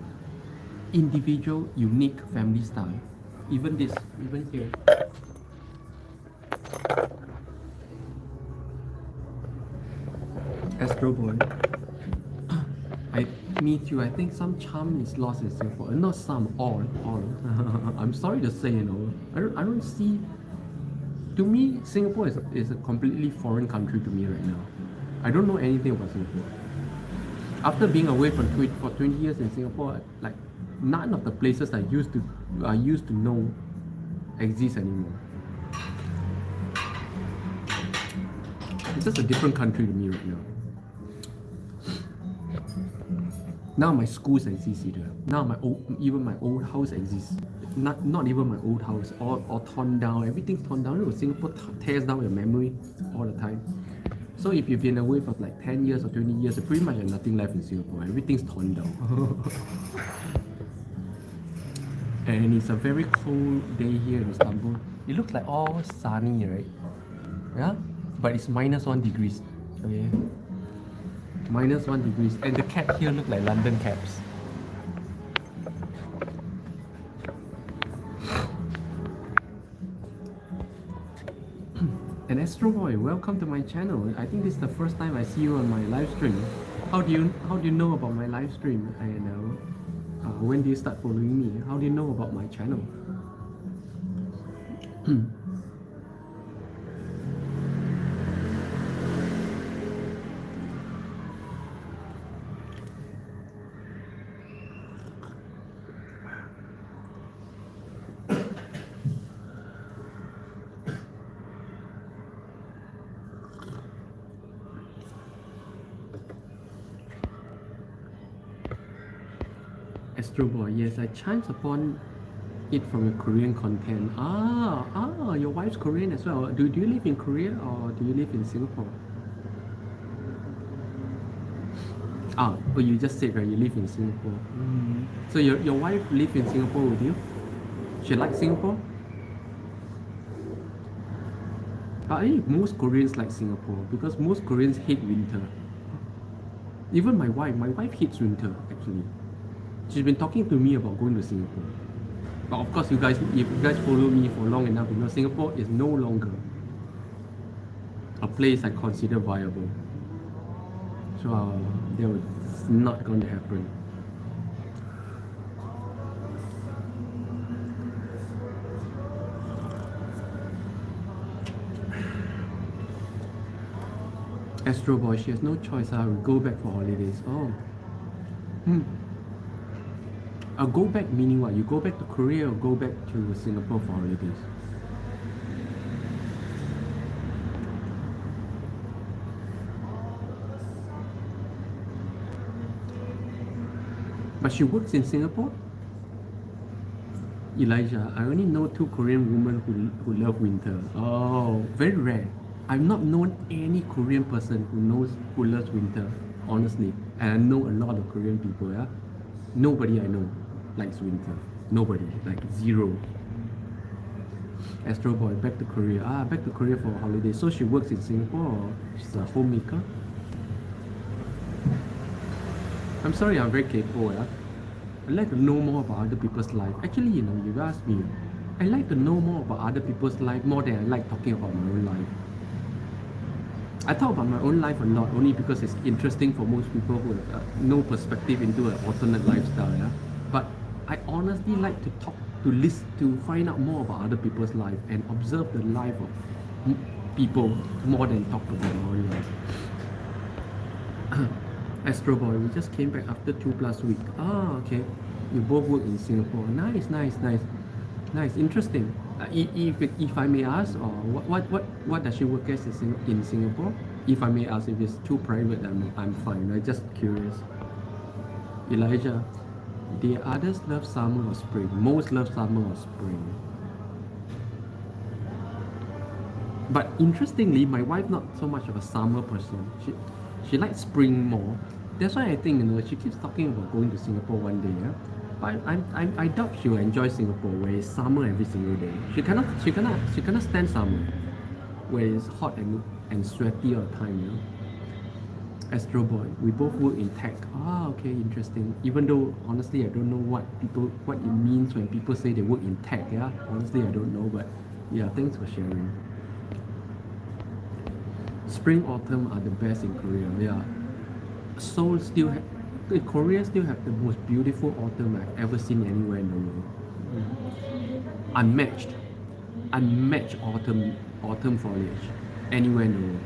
individual, unique family style. Even here. Astro Boy. Me too. I think some charm is lost in Singapore. Not some, all. I'm sorry to say, I don't see. To me, Singapore is a completely foreign country to me right now. I don't know anything about Singapore. After being away for 20 years in Singapore, like none of the places I used to know exist anymore. It's just a different country to me right now. Now my schools exist either. Now even my old house exists. Not even my old house, all torn down. Everything's torn down. Singapore tears down your memory all the time. So if you've been away for like 10 years or 20 years, you pretty much have nothing left in Singapore. Everything's torn down. And it's a very cold day here in Istanbul. It looks like all sunny, right? Yeah? But it's -1 degrees. Okay? -1 degrees. And the cat here look like London cabs. And Astro Boy, welcome to my channel. I think this is the first time I see you on my live stream. How do you know about my live stream? And when do you start following me? How do you know about my channel? Astro Boy, yes, I chanced upon it from your Korean content. Your wife's Korean as well. Do you live in Korea or do you live in Singapore? You just said, right, you live in Singapore. So your wife live in Singapore with you? She likes Singapore? I think most Koreans like Singapore because most Koreans hate winter. Even my wife hates winter actually. She's been talking to me about going to Singapore. But of course, if you guys follow me for long enough, you know Singapore is no longer a place I consider viable. So that was not going to happen. Astro Boy, she has no choice. I will go back for holidays. Oh. Go back meaning what? You go back to Korea or go back to Singapore for holidays? But she works in Singapore? Elijah, I only know 2 Korean women who love winter. Oh, very rare. I've not known any Korean person who loves winter, honestly. And I know a lot of Korean people, yeah. Nobody I know likes winter. Nobody, like zero. Astro Boy, back to Korea. Back to Korea for a holiday. So she works in Singapore or she's a homemaker? I'm sorry, I'm very capable, yeah. I like to know more about other people's life. Actually, you asked me, I like to know more about other people's life more than I like talking about my own life. I talk about my own life a lot only because it's interesting for most people who have no perspective into an alternate lifestyle. Yeah? But I honestly like to talk, to find out more about other people's life and observe the life of people more than talk about my own life. Astro Boy, we just came back after 2+ weeks. Okay. You both work in Singapore. Nice. Interesting. If I may ask, or what does she work as in Singapore? If I may ask, if it's too private, I'm fine. I'm just curious. Elijah, the others love summer or spring. Most love summer or spring. But interestingly, my wife not so much of a summer person. She likes spring more. That's why I think she keeps talking about going to Singapore one day. Yeah? But I doubt she will enjoy Singapore where it's summer every single day. She cannot stand summer where it's hot and sweaty all the time. Astro Boy, we both work in tech. Okay, interesting. Even though honestly I don't know what it means when people say they work in tech. Yeah, honestly I don't know, but yeah, thanks for sharing. Spring, autumn are the best in Korea. Yeah. Korea still have the most beautiful autumn I've ever seen anywhere in the world. Unmatched autumn foliage anywhere in the world.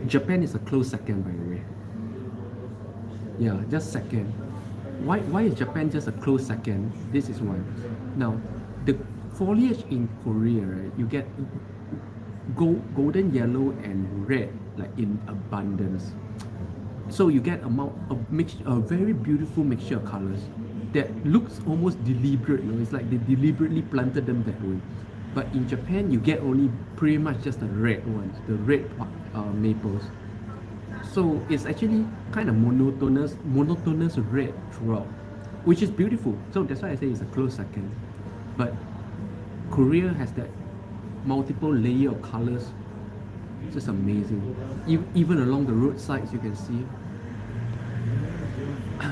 Japan is a close second, by the way. Yeah, just second. Why is Japan just a close second? This is why. Now, the foliage in Korea, right? You get golden yellow and red like in abundance, so you get a very beautiful mixture of colors that looks almost deliberate. It's like they deliberately planted them that way. But in Japan you get only pretty much just the red ones, the red maples. So it's actually kind of monotonous red throughout, which is beautiful. So that's why I say it's a close second. But Korea has that multiple layer of colors. It's just amazing. Even along the roadsides you can see.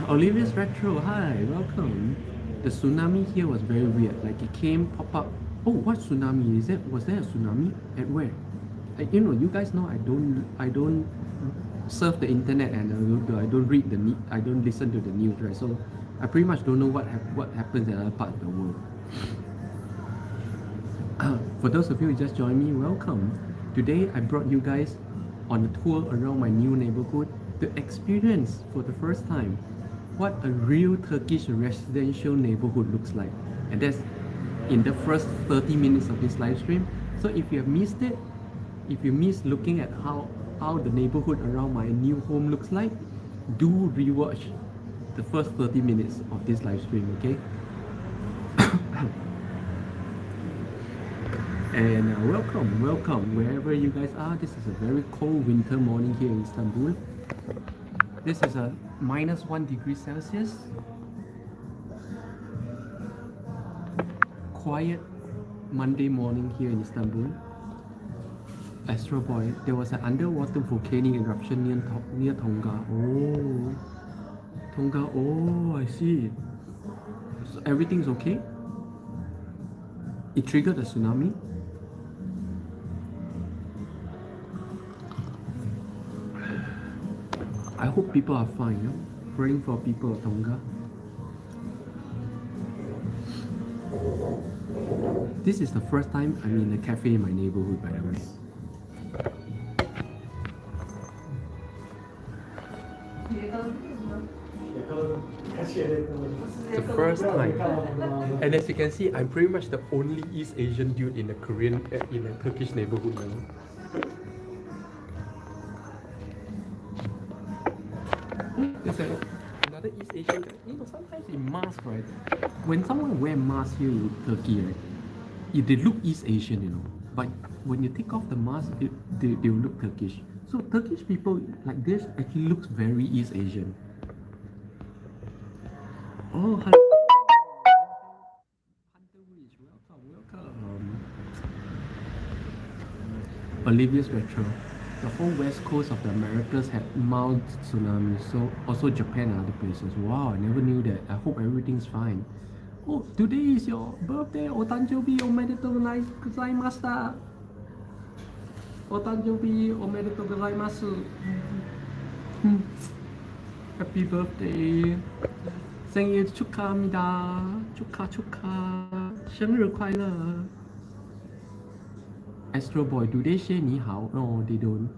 Olivia's Retro, hi, welcome. The tsunami here was very weird. Like it came, pop up. Oh, what tsunami is that? Was there a tsunami? At where? You guys know I don't surf the internet and I don't listen to the news, right? So I pretty much don't know what happens in other parts of the world. For those of you who just joined me, welcome. Today I brought you guys on a tour around my new neighborhood to experience for the first time what a real Turkish residential neighborhood looks like. And that's in the first 30 minutes of this live stream. So if you have missed it, if you missed looking at how the neighborhood around my new home looks like, do rewatch the first 30 minutes of this live stream, okay? And welcome wherever you guys are. This is a very cold winter morning here in Istanbul. This is a -1 degree Celsius. Quiet Monday morning here in Istanbul. Astro Boy, there was an underwater volcanic eruption near Tonga. Oh, Tonga. Oh, I see. So everything's okay? It triggered a tsunami? I hope people are fine. Praying for people of Tonga. This is the first time I'm in a cafe in my neighborhood, by the way. The first time. And as you can see, I'm pretty much the only East Asian dude in a Turkish neighborhood now. There's another East Asian guy. Sometimes in mask, right? When someone wear mask here in Turkey, right? They look East Asian, But when you take off the mask, they look Turkish. So Turkish people like this actually looks very East Asian. Oh, Hunter Rich, welcome. Olivia's Retro. The whole west coast of the Americas had mild tsunamis, so also Japan and other places. Wow, I never knew that. I hope everything's fine. Oh, today is your birthday. Otanjobi omedetou gozaimashita. Otanjobi omedetou gozaimasu. Happy birthday. 생일 축하합니다. 축하. 生日快乐. Astro Boy, do they say ni hao? No, they don't.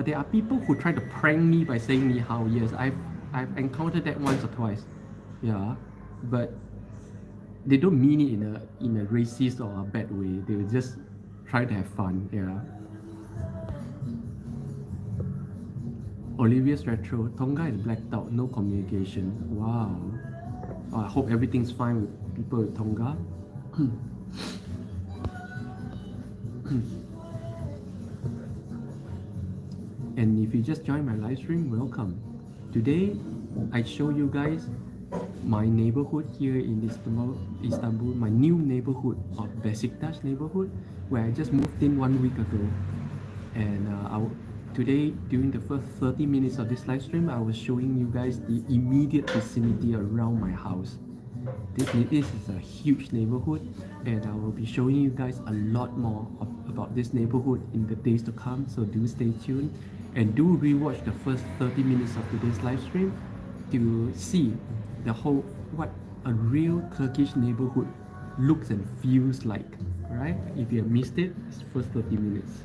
There are people who try to prank me by saying ni hao. Yes, I've encountered that once or twice. Yeah, but they don't mean it in a racist or a bad way. They will just try to have fun. Yeah. Olivia's Retro. Tonga is blacked out. No communication. Wow. Oh, I hope everything's fine with people in Tonga. And if you just joined my live stream, welcome. Today, I show you guys my neighborhood here in Istanbul, my new neighborhood of Besiktas neighborhood, where I just moved in 1 week ago. And today, during the first 30 minutes of this live stream, I was showing you guys the immediate vicinity around my house. This is a huge neighborhood, and I will be showing you guys a lot more about this neighborhood in the days to come, so do stay tuned and do rewatch the first 30 minutes of today's live stream to see what a real Turkish neighborhood looks and feels like, right? If you have missed it, it's first 30 minutes.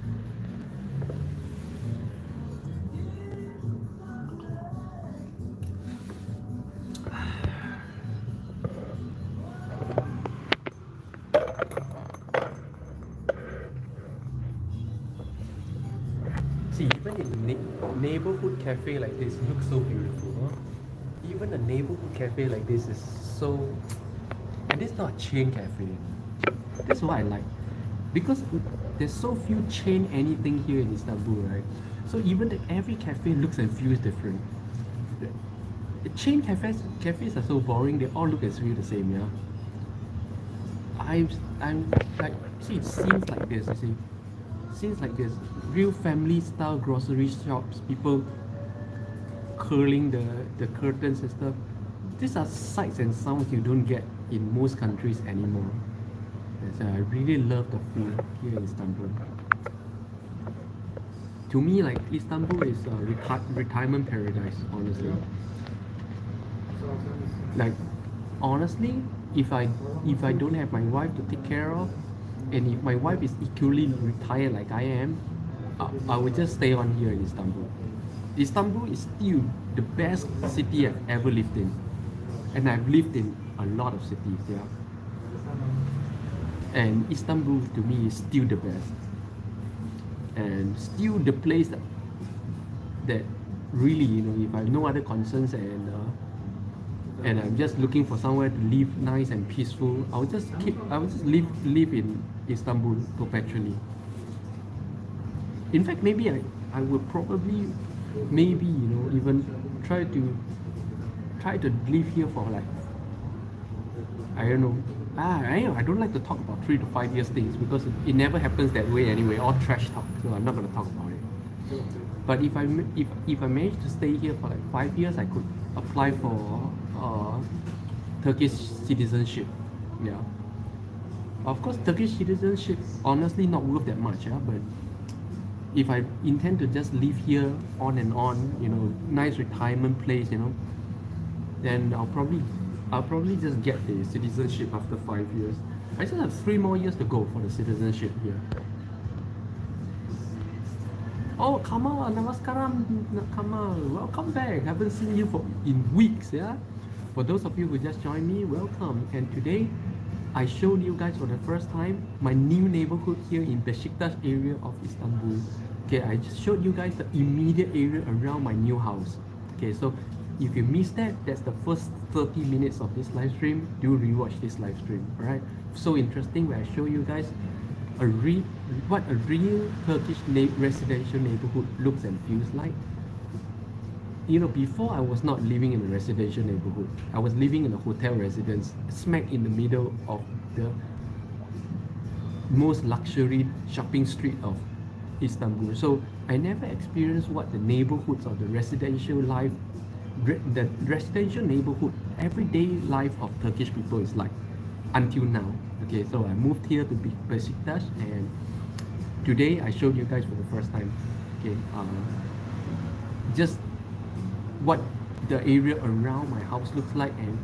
Even in a neighborhood cafe like this, it looks so beautiful. Huh? Even a neighborhood cafe like this is so, and this is not a chain cafe. That's what I like, because there's so few chain anything here in Istanbul, right? So even every cafe looks and feels different. The chain cafes are so boring. They all look and feel the same. Yeah. I'm like, see, it seems like this. You see. Scenes like this, real family style grocery shops, people curling the curtains and stuff. These are sights and sounds you don't get in most countries anymore. So I really love the feel here in Istanbul. To me, like, Istanbul is a retirement paradise, honestly. Like, honestly, if I don't have my wife to take care of, and if my wife is equally retired like I am, I would just stay on here in Istanbul. Istanbul is still the best city I've ever lived in. And I've lived in a lot of cities, yeah. And Istanbul to me is still the best. And still the place that really, if I have no other concerns and I'm just looking for somewhere to live nice and peaceful, I would just live in Istanbul perpetually. In fact, maybe I would probably even try to live here for like, I don't know. I don't like to talk about 3 to 5 years things because it never happens that way anyway. All trash talk, so I'm not gonna talk about it. But if I manage to stay here for like 5 years, I could apply for Turkish citizenship. Yeah. Of course, Turkish citizenship honestly not worth that much, yeah. But if I intend to just live here on and on, nice retirement place, then I'll probably just get the citizenship after 5 years. I still have 3 more years to go for the citizenship here. Oh, Kamal, Namaskaram, Kamal. Welcome back. Haven't seen you in weeks, yeah? For those of you who just joined me, welcome. And today, I showed you guys for the first time my new neighborhood here in Beşiktaş area of Istanbul. Okay, I just showed you guys the immediate area around my new house. Okay, so if you missed that, that's the first 30 minutes of this live stream. Do rewatch this live stream, alright? So interesting where I show you guys what a real Turkish residential neighborhood looks and feels like. Before I was not living in a residential neighborhood. I was living in a hotel residence, smack in the middle of the most luxury shopping street of Istanbul. So I never experienced what the neighborhoods or the residential life, the residential neighborhood, everyday life of Turkish people is like until now. Okay, so I moved here to Beşiktaş, and today I showed you guys for the first time. Okay, just what the area around my house looks like, and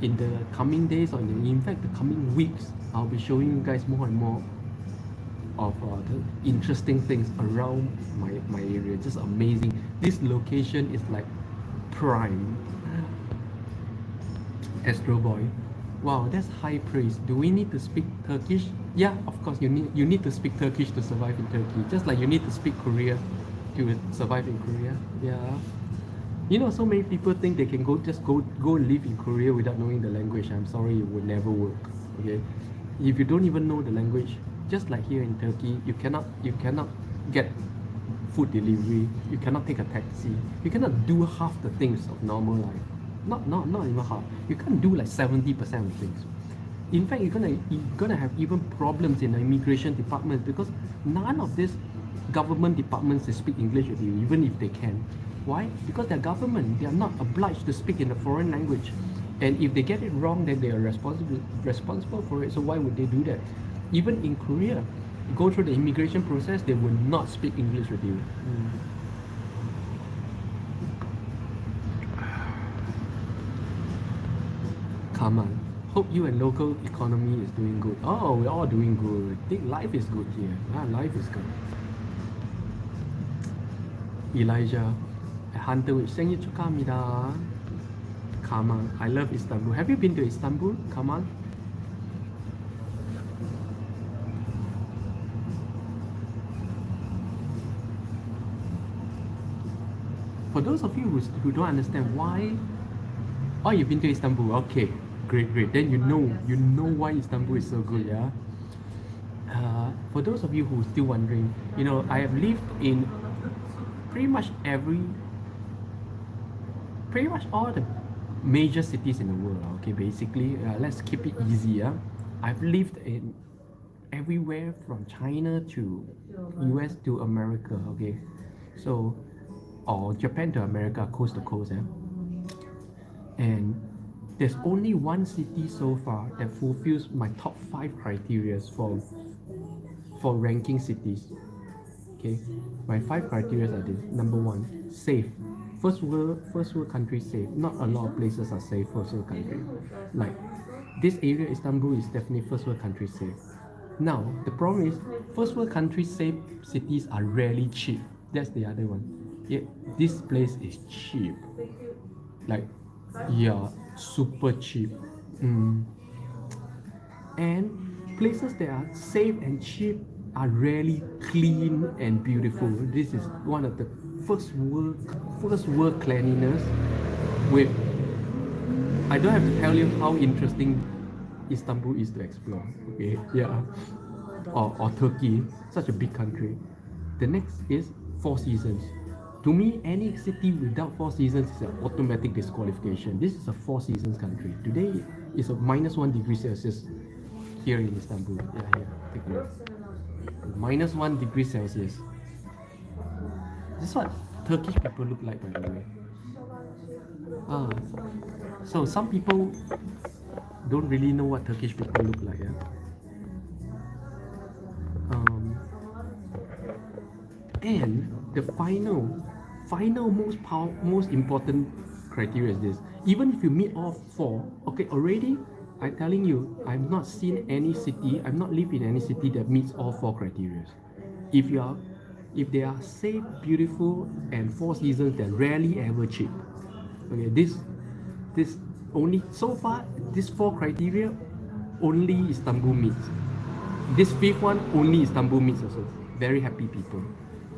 in the coming days, or in fact the coming weeks, I'll be showing you guys more and more of the interesting things around my area. Just amazing. This location is like prime. Astro Boy. Wow, that's high praise. Do we need to speak Turkish? Yeah, of course you need to speak Turkish to survive in Turkey. Just like you need to speak Korea to survive in Korea. Yeah. So many people think they can go live in Korea without knowing the language. I'm sorry, it would never work. Okay. If you don't even know the language, just like here in Turkey, you cannot get food delivery, you cannot take a taxi, you cannot do half the things of normal life. Not even half. You can't do like 70% of things. In fact, you're gonna have even problems in the immigration department, because none of these government departments they speak English with you, even if they can. Why? Because they're government. They are not obliged to speak in a foreign language, and if they get it wrong, then they are responsible for it. So why would they do that? Even in Korea, you go through the immigration process, they will not speak English with you. Come on. Hope you and local economy is doing good. Oh, we're all doing good. I think life is good here. Life is good. Elijah, Hunter, 생일 축하합니다. Kamal, I love Istanbul. Have you been to Istanbul, Kamal? For those of you who don't understand why, oh, you've been to Istanbul. Okay, great. Then you know why Istanbul is so good, yeah. For those of you who are still wondering, I have lived in pretty much all the major cities in the world. Okay, basically, let's keep it easy. Yeah, I've lived in everywhere from China to US to America. Okay, so or Japan to America, coast to coast. Yeah, and there's only one city so far that fulfills my top 5 criteria for ranking cities. Okay, my 5 criteria are this. Number 1, safe. First world country safe. Not a lot of places are safe first world country. Like this area, Istanbul, is definitely first world country safe. Now the problem is first world country safe cities are rarely cheap. That's the other one. Yeah, this place is cheap. Like, yeah, super cheap. And places that are safe and cheap are rarely clean and beautiful. This is one of the first world cleanliness. With, I don't have to tell you how interesting Istanbul is to explore. Okay, yeah, or Turkey, such a big country. The next is 4 seasons. To me, any city without 4 seasons is an automatic disqualification. This is a 4 seasons country. Today is a -1 degree Celsius here in Istanbul. Yeah, here, take a look. -1 degree Celsius. This is what Turkish people look like, by the way. So some people don't really know what Turkish people look like. Yeah. And the most important criteria is this. Even if you meet all four, okay, already I'm telling you, I've not seen any city, I've not lived in any city that meets all four criteria. If you are, if they are safe, beautiful, and four seasons, they're rarely ever cheap. Okay, this only so far, these four criteria only Istanbul meets. This fifth one only Istanbul meets also. Very happy people.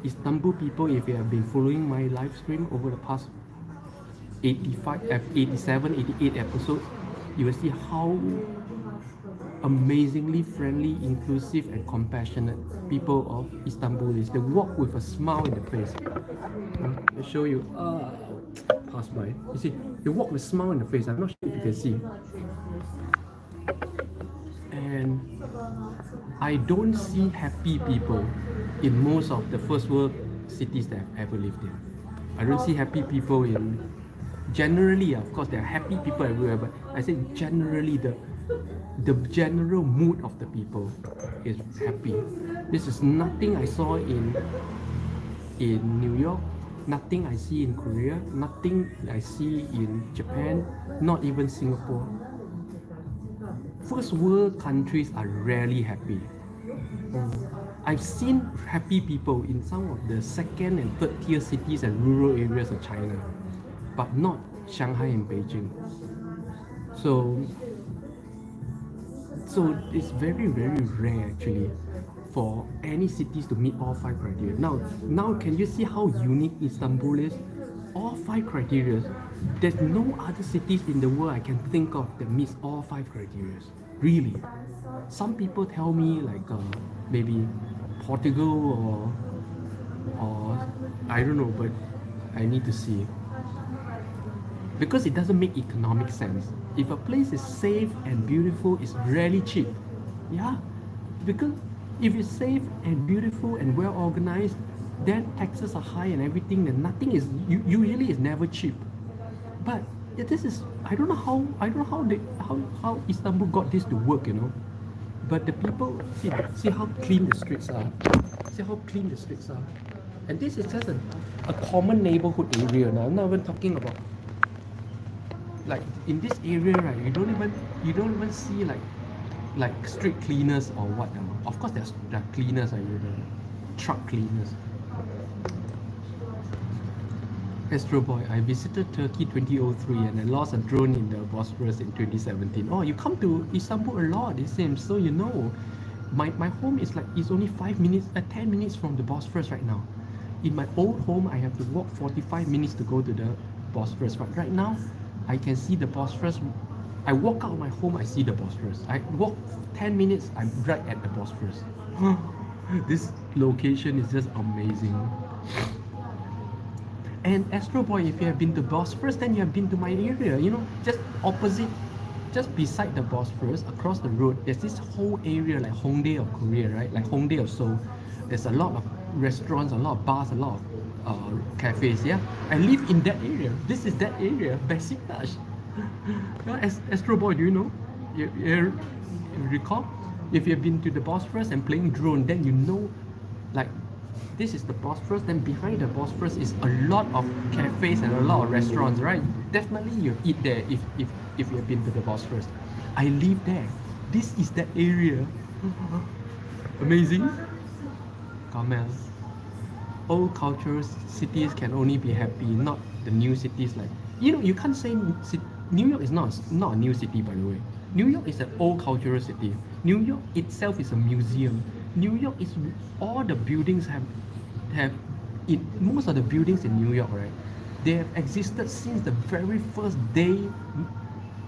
Istanbul people, if you have been following my live stream over the past 85, 87, 88 episodes, you will see how amazingly friendly, inclusive, and compassionate people of Istanbul is. They walk with a smile in the face. I'll show you. Pass by. You see, they walk with a smile in the face. I'm not sure if you can see. And I don't see happy people in most of the first world cities that I've ever lived in. I don't see happy people in. Generally, of course, there are happy people everywhere, but I say generally the general mood of the people is happy. This is nothing I saw in New York, nothing I see in Korea, nothing I see in Japan, not even Singapore. First world countries are rarely happy. I've seen happy people in some of the second and third tier cities and rural areas of China, but not Shanghai and Beijing. So it's very, very rare actually for any cities to meet all five criteria. Now can you see how unique Istanbul is? All five criteria. There's no other cities in the world I can think of that meets all five criteria. Really. Some people tell me like maybe Portugal or I don't know, but I need to see. Because it doesn't make economic sense. If a place is safe and beautiful, it's rarely cheap. Yeah, because if it's safe and beautiful and well organized, then taxes are high and everything, then nothing is usually is never cheap. But this is I don't know how Istanbul got this to work, you know. But the people see how clean the streets are. See how clean the streets are. And this is just a common neighborhood area now. I'm not even talking about like in this area, right? You don't even see like street cleaners or what. Of course, there are cleaners, truck cleaners. Astro Boy, I visited Turkey 2003 and I lost a drone in the Bosphorus in 2017. Oh, you come to Istanbul a lot, it seems. So you know, my home is only 10 minutes from the Bosphorus right now. In my old home, I have to walk 45 minutes to go to the Bosphorus. But right now, I can see the Bosphorus. I walk out of my home, I see the Bosphorus. I walk 10 minutes, I'm right at the Bosphorus. This location is just amazing. And Astro Boy, if you have been to Bosphorus, then you have been to my area. You know, just opposite, just beside the Bosphorus, across the road, there's this whole area like Hongdae of Korea, right? Like Hongdae of Seoul. There's a lot of restaurants, a lot of bars, a lot of cafes. Yeah, I live in that area. This is that area, Besiktas. Astro Boy, do you know? You recall? If you've been to the Bosphorus and playing drone, then you know, like. This is the Bosphorus, then behind the Bosphorus is a lot of cafes and a lot of restaurants, right? Definitely you eat there if you have been to the Bosphorus. I live there. This is that area. Amazing. Carmel. Old cultural cities can only be happy, not the new cities like... You know, you can't say... New York is not a new city, by the way. New York is an old cultural city. New York itself is a museum. New York is... All the buildings most of the buildings in New York, right? They have existed since the very first day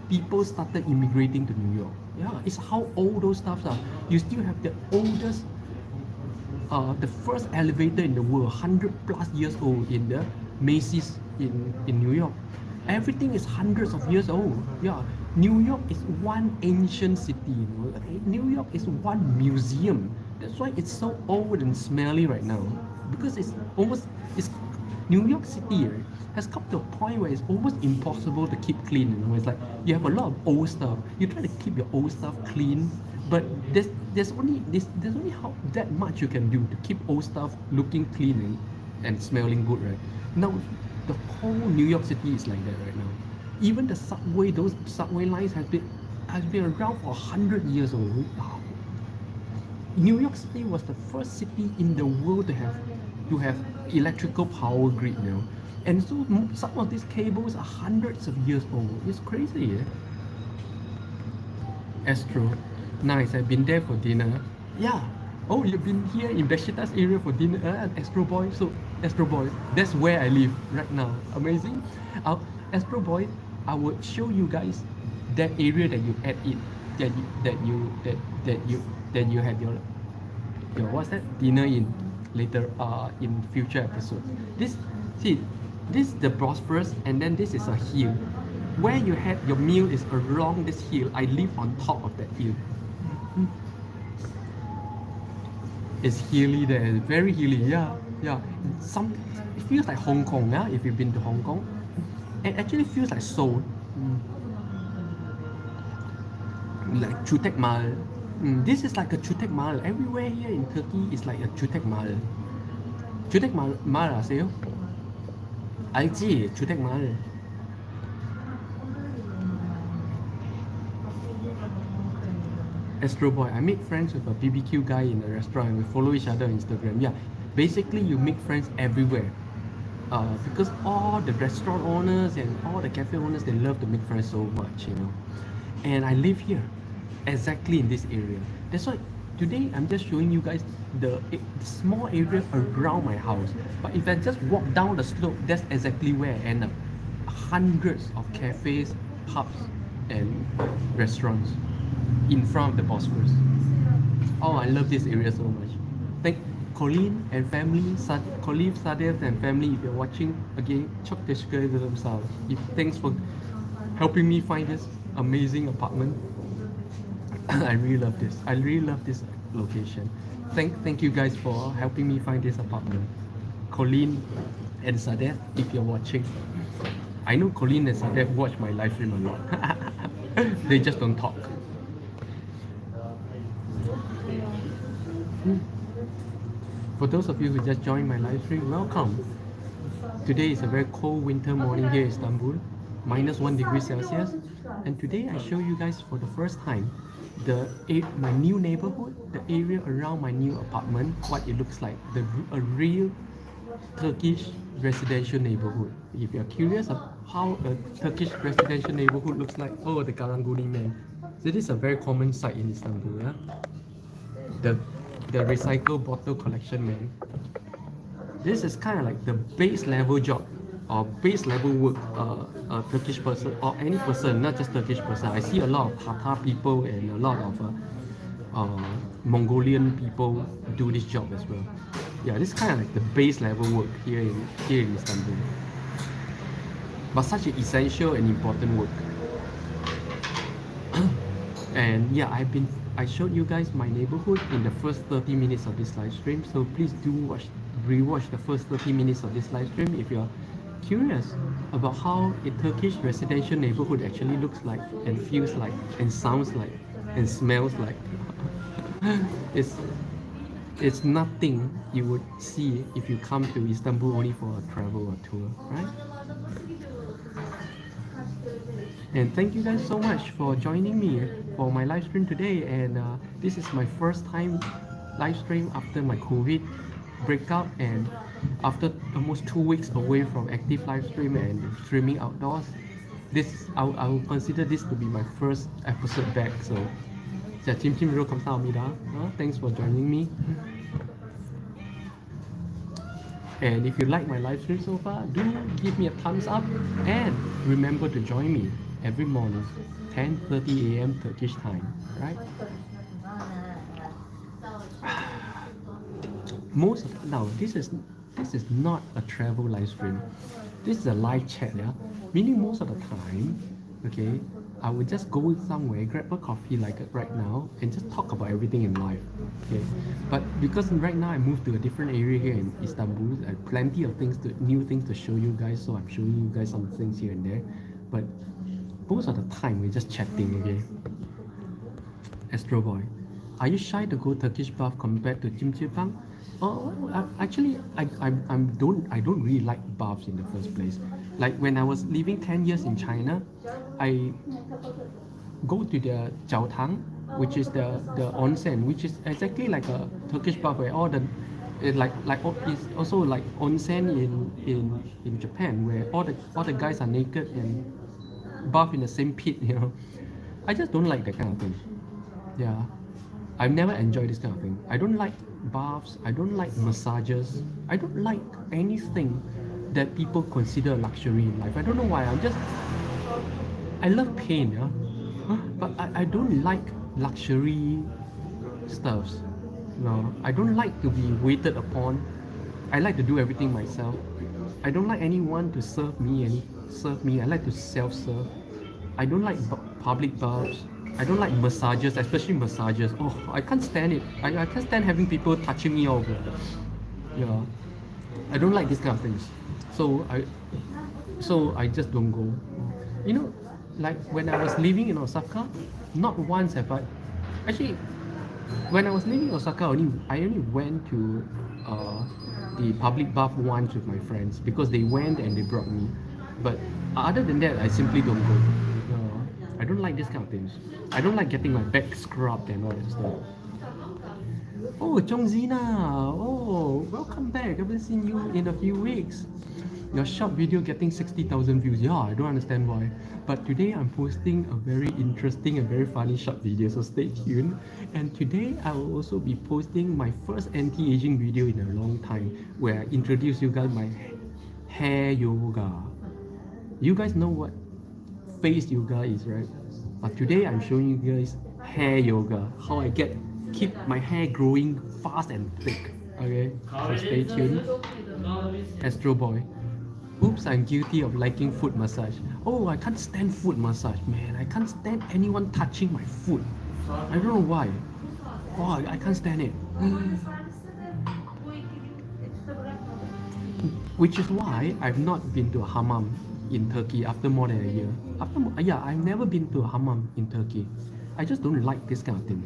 people started immigrating to New York. Yeah, it's how old those stuffs are. You still have the oldest, the first elevator in the world, 100+ years old in the Macy's in New York. Everything is hundreds of years old. Yeah, New York is one ancient city. You know? New York is one museum. That's why it's so old and smelly right now. Because it's New York City, right, has come to a point where it's almost impossible to keep clean. You know, it's like you have a lot of old stuff. You try to keep your old stuff clean, But there's only how that much you can do to keep old stuff looking clean and smelling good, right? Now the whole New York City is like that right now. Even the subway, those subway lines has been around for 100 years old. New York City was the first city in the world to have electrical power grid, and so some of these cables are hundreds of years old. It's crazy, yeah. Astro, nice. I've been there for dinner. Yeah. Oh, you've been here in Besiktas area for dinner, Astro Boy. So, Astro Boy, that's where I live right now. Amazing. Astro Boy, I will show you guys that area that you add in, that you had your what's that dinner in later in future episodes. See, this is the Bosphorus, and then this is a hill. Where you had your meal is along this hill. I live on top of that hill. It's hilly there, very hilly. Yeah, yeah. It feels like Hong Kong. Yeah, if you've been to Hong Kong, it actually feels like Seoul. Like Chutek Mall. This is like a Chutek Mall. Everywhere here in Turkey is like a Chutek Mall. Chutek Mall 아세요? 알지? Chutek Mall. Astro Boy, I make friends with a BBQ guy in a restaurant and we follow each other on Instagram. Yeah, basically you make friends everywhere. Because all the restaurant owners and all the cafe owners, they love to make friends so much, And I live here, exactly in this area. That's why today I'm just showing you guys the small area around my house. But if I just walk down the slope, that's exactly where I end up. Hundreds of cafes, pubs, and restaurants in front of the Bosphorus. Oh, I love this area so much. Thank Colleen and family, Colleen, Sadef and family, if you're watching, again, çok teşekkür ederim sağ olun. Thanks for helping me find this amazing apartment. I really love this. I really love this location. Thank you guys for helping me find this apartment. Colleen and Sadef, if you're watching. I know Colleen and Sadef watch my live stream a lot. They just don't talk. For those of you who just joined my live stream, welcome. Today is a very cold winter morning here in Istanbul, -1 degree Celsius. And today I show you guys for the first time my new neighborhood, the area around my new apartment, what it looks like, a real Turkish residential neighborhood. If you're curious of how a Turkish residential neighborhood looks like, oh, the Karanguni man. So this is a very common sight in Istanbul. Yeah? The recycle bottle collection man. This is kind of like the base level job or base level work a Turkish person or any person, not just Turkish person. I see a lot of Tatar people and a lot of Mongolian people do this job as well. Yeah, this is kind of like the base level work here in Istanbul. But such an essential and important work. And yeah, I showed you guys my neighborhood in the first 30 minutes of this live stream. So please do rewatch the first 30 minutes of this live stream if you're curious about how a Turkish residential neighborhood actually looks like and feels like and sounds like and smells like. It's nothing you would see if you come to Istanbul only for a travel or tour, right? And thank you guys so much for joining me for my live stream today. And this is my first time live stream after my COVID breakout and after almost 2 weeks away from active live stream and streaming outdoors. I will consider this to be my first episode back. So, thanks for joining me. And if you like my live stream so far, do give me a thumbs up and remember to join me every morning, 10:30 a.m. Turkish time, right? This is not a travel live stream. This is a live chat, yeah. Meaning most of the time, okay, I will just go somewhere, grab a coffee like right now, and just talk about everything in life. Okay, but because right now I moved to a different area here in Istanbul, I have plenty of new things to show you guys. So I'm showing you guys some things here and there. But most of the time we're just chatting. Okay, Astro Boy. Are you shy to go Turkish bath compared to Jimjibang? Oh, actually, I don't really like baths in the first place. Like when I was living 10 years in China, I go to the Jiaotang, which is the onsen, which is exactly like a Turkish bath where all the it's also like onsen in Japan where all the guys are naked and bath in the same pit, you know. I just don't like that kind of thing. Yeah. I've never enjoyed this kind of thing. I don't like baths, I don't like massages, I don't like anything that people consider a luxury in life. I don't know why. I love pain, yeah. But I don't like luxury stuffs. No, I don't like to be waited upon. I like to do everything myself. I don't like anyone to serve me. I like to self-serve. I don't like public baths. I don't like massages, especially massages. Oh, I can't stand it. I can't stand having people touching me over. Yeah, I don't like these kind of things. So I just don't go. You know, like when I was living in Osaka, not once have I actually when I was living in Osaka, I only went to the public bath once with my friends because they went and they brought me. But other than that, I simply don't go. I don't like this kind of things. I don't like getting my back scrubbed and all that stuff. Oh, Chongzina! Oh, welcome back. I haven't seen you in a few weeks. Your short video getting 60,000 views. Yeah, I don't understand why. But today I'm posting a very interesting and very funny short video, so stay tuned. And today I will also be posting my first anti-aging video in a long time where I introduce you guys my hair yoga. You guys know what face yoga is, right? But today I'm showing you guys hair yoga, how I keep my hair growing fast and thick. Okay, so stay tuned. Astro Boy. Oops, I'm guilty of liking foot massage. Oh, I can't stand foot massage, man. I can't stand anyone touching my foot. I don't know why. Oh, I can't stand it. Which is why I've not been to a hammam in Turkey after more than a year. I've never been to a hammam in Turkey. I just don't like this kind of thing.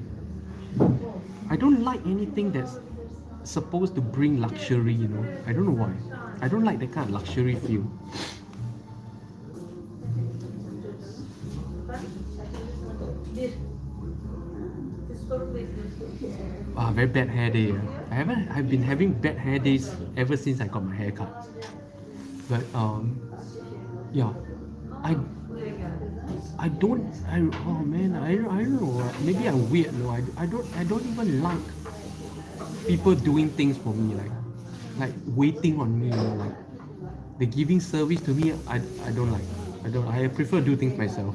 I don't like anything that's supposed to bring luxury, you know. I don't know why. I don't like that kind of luxury feel. Very bad hair day. I've been having bad hair days ever since I got my hair cut. But yeah, I don't know. Maybe I'm weird. No, I don't even like people doing things for me, like waiting on me, you know, like the giving service to me. I don't like. I prefer do things myself.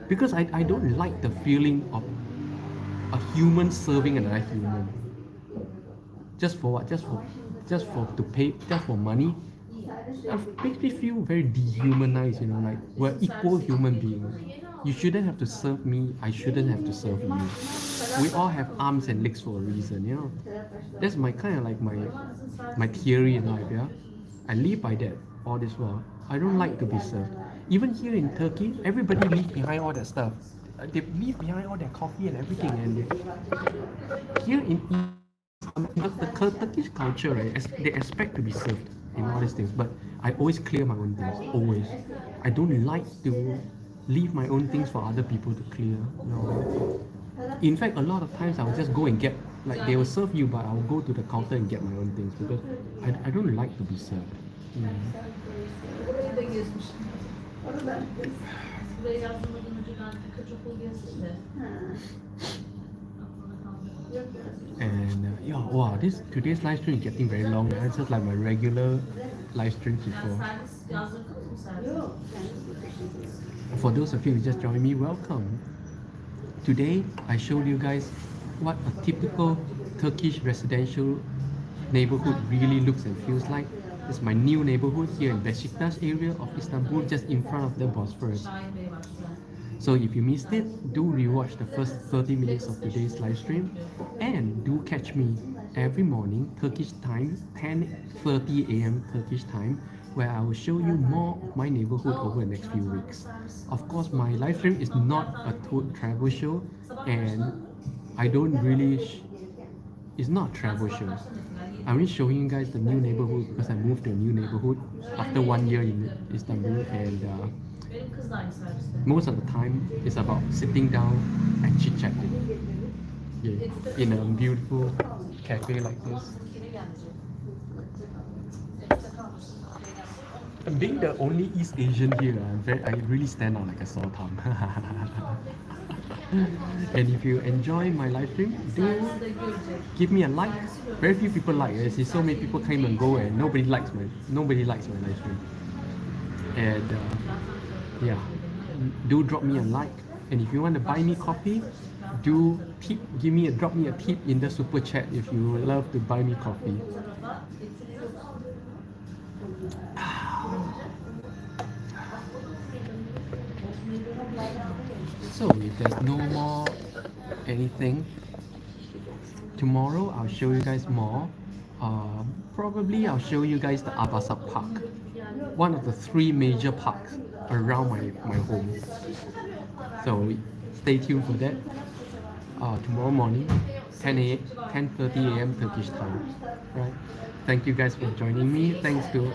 Because I don't like the feeling of a human serving another human. Just for what? Just for to pay, just for money. It makes me feel very dehumanized, you know, like we're equal human beings. You shouldn't have to serve me, I shouldn't have to serve you. We all have arms and legs for a reason, you know. That's my kind of like my theory in life, yeah. I live by that all this while. I don't like to be served. Even here in Turkey, everybody leaves behind all that stuff. They leave behind all their coffee and everything, and here in the Turkish culture, right, they expect to be served in all these things, but I always clear my own things, always. I don't like to leave my own things for other people to clear. No. In fact, a lot of times I'll just go and get, like they will serve you, but I'll go to the counter and get my own things because I don't like to be served. And wow, today's live stream is getting very long. It's just like my regular live streams before. For those of you who just joined me, welcome. Today I showed you guys what a typical Turkish residential neighborhood really looks and feels like. It's my new neighborhood here in Beşiktaş area of Istanbul, just in front of the Bosphorus. So if you missed it, do rewatch the first 30 minutes of today's live stream, and do catch me every morning Turkish time, 10:30 a.m. Turkish time, where I will show you more of my neighborhood over the next few weeks. Of course, my live stream is not a tour travel show, and I don't really. It's not a travel show. I'm just showing you guys the new neighborhood because I moved to a new neighborhood after 1 year in Istanbul, and most of the time it's about sitting down and chit chatting. Yeah, in a beautiful cafe like this. And being the only East Asian here, I really stand out like a sore thumb. And if you enjoy my live stream, do give me a like. Very few people like. I see so many people come and go, and nobody likes my live stream. And yeah, do drop me a like. And if you want to buy me coffee, drop me a tip in the super chat if you love to buy me coffee. So if there's no more anything, tomorrow I'll show you guys more. Probably I'll show you guys the Abasa Park, one of the three major parks around my home. So stay tuned for that. Tomorrow morning, 10:30 a.m. Turkish time. Right. Thank you guys for joining me. Thanks to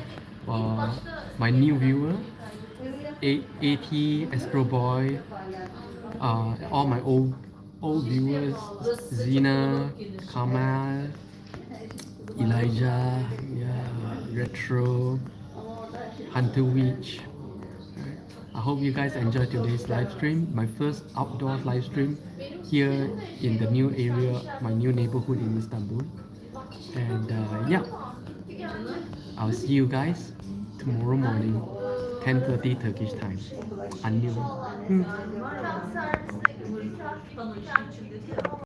my new viewer, AT Astro Boy, all my old viewers, Zena, Kamal, Elijah, yeah, Retro, Hunter Witch. Right. I hope you guys enjoyed today's live stream. My first outdoor live stream here in the new area, my new neighborhood in Istanbul. And yeah, I'll see you guys tomorrow morning, 10:30 Turkish time. Annyeong.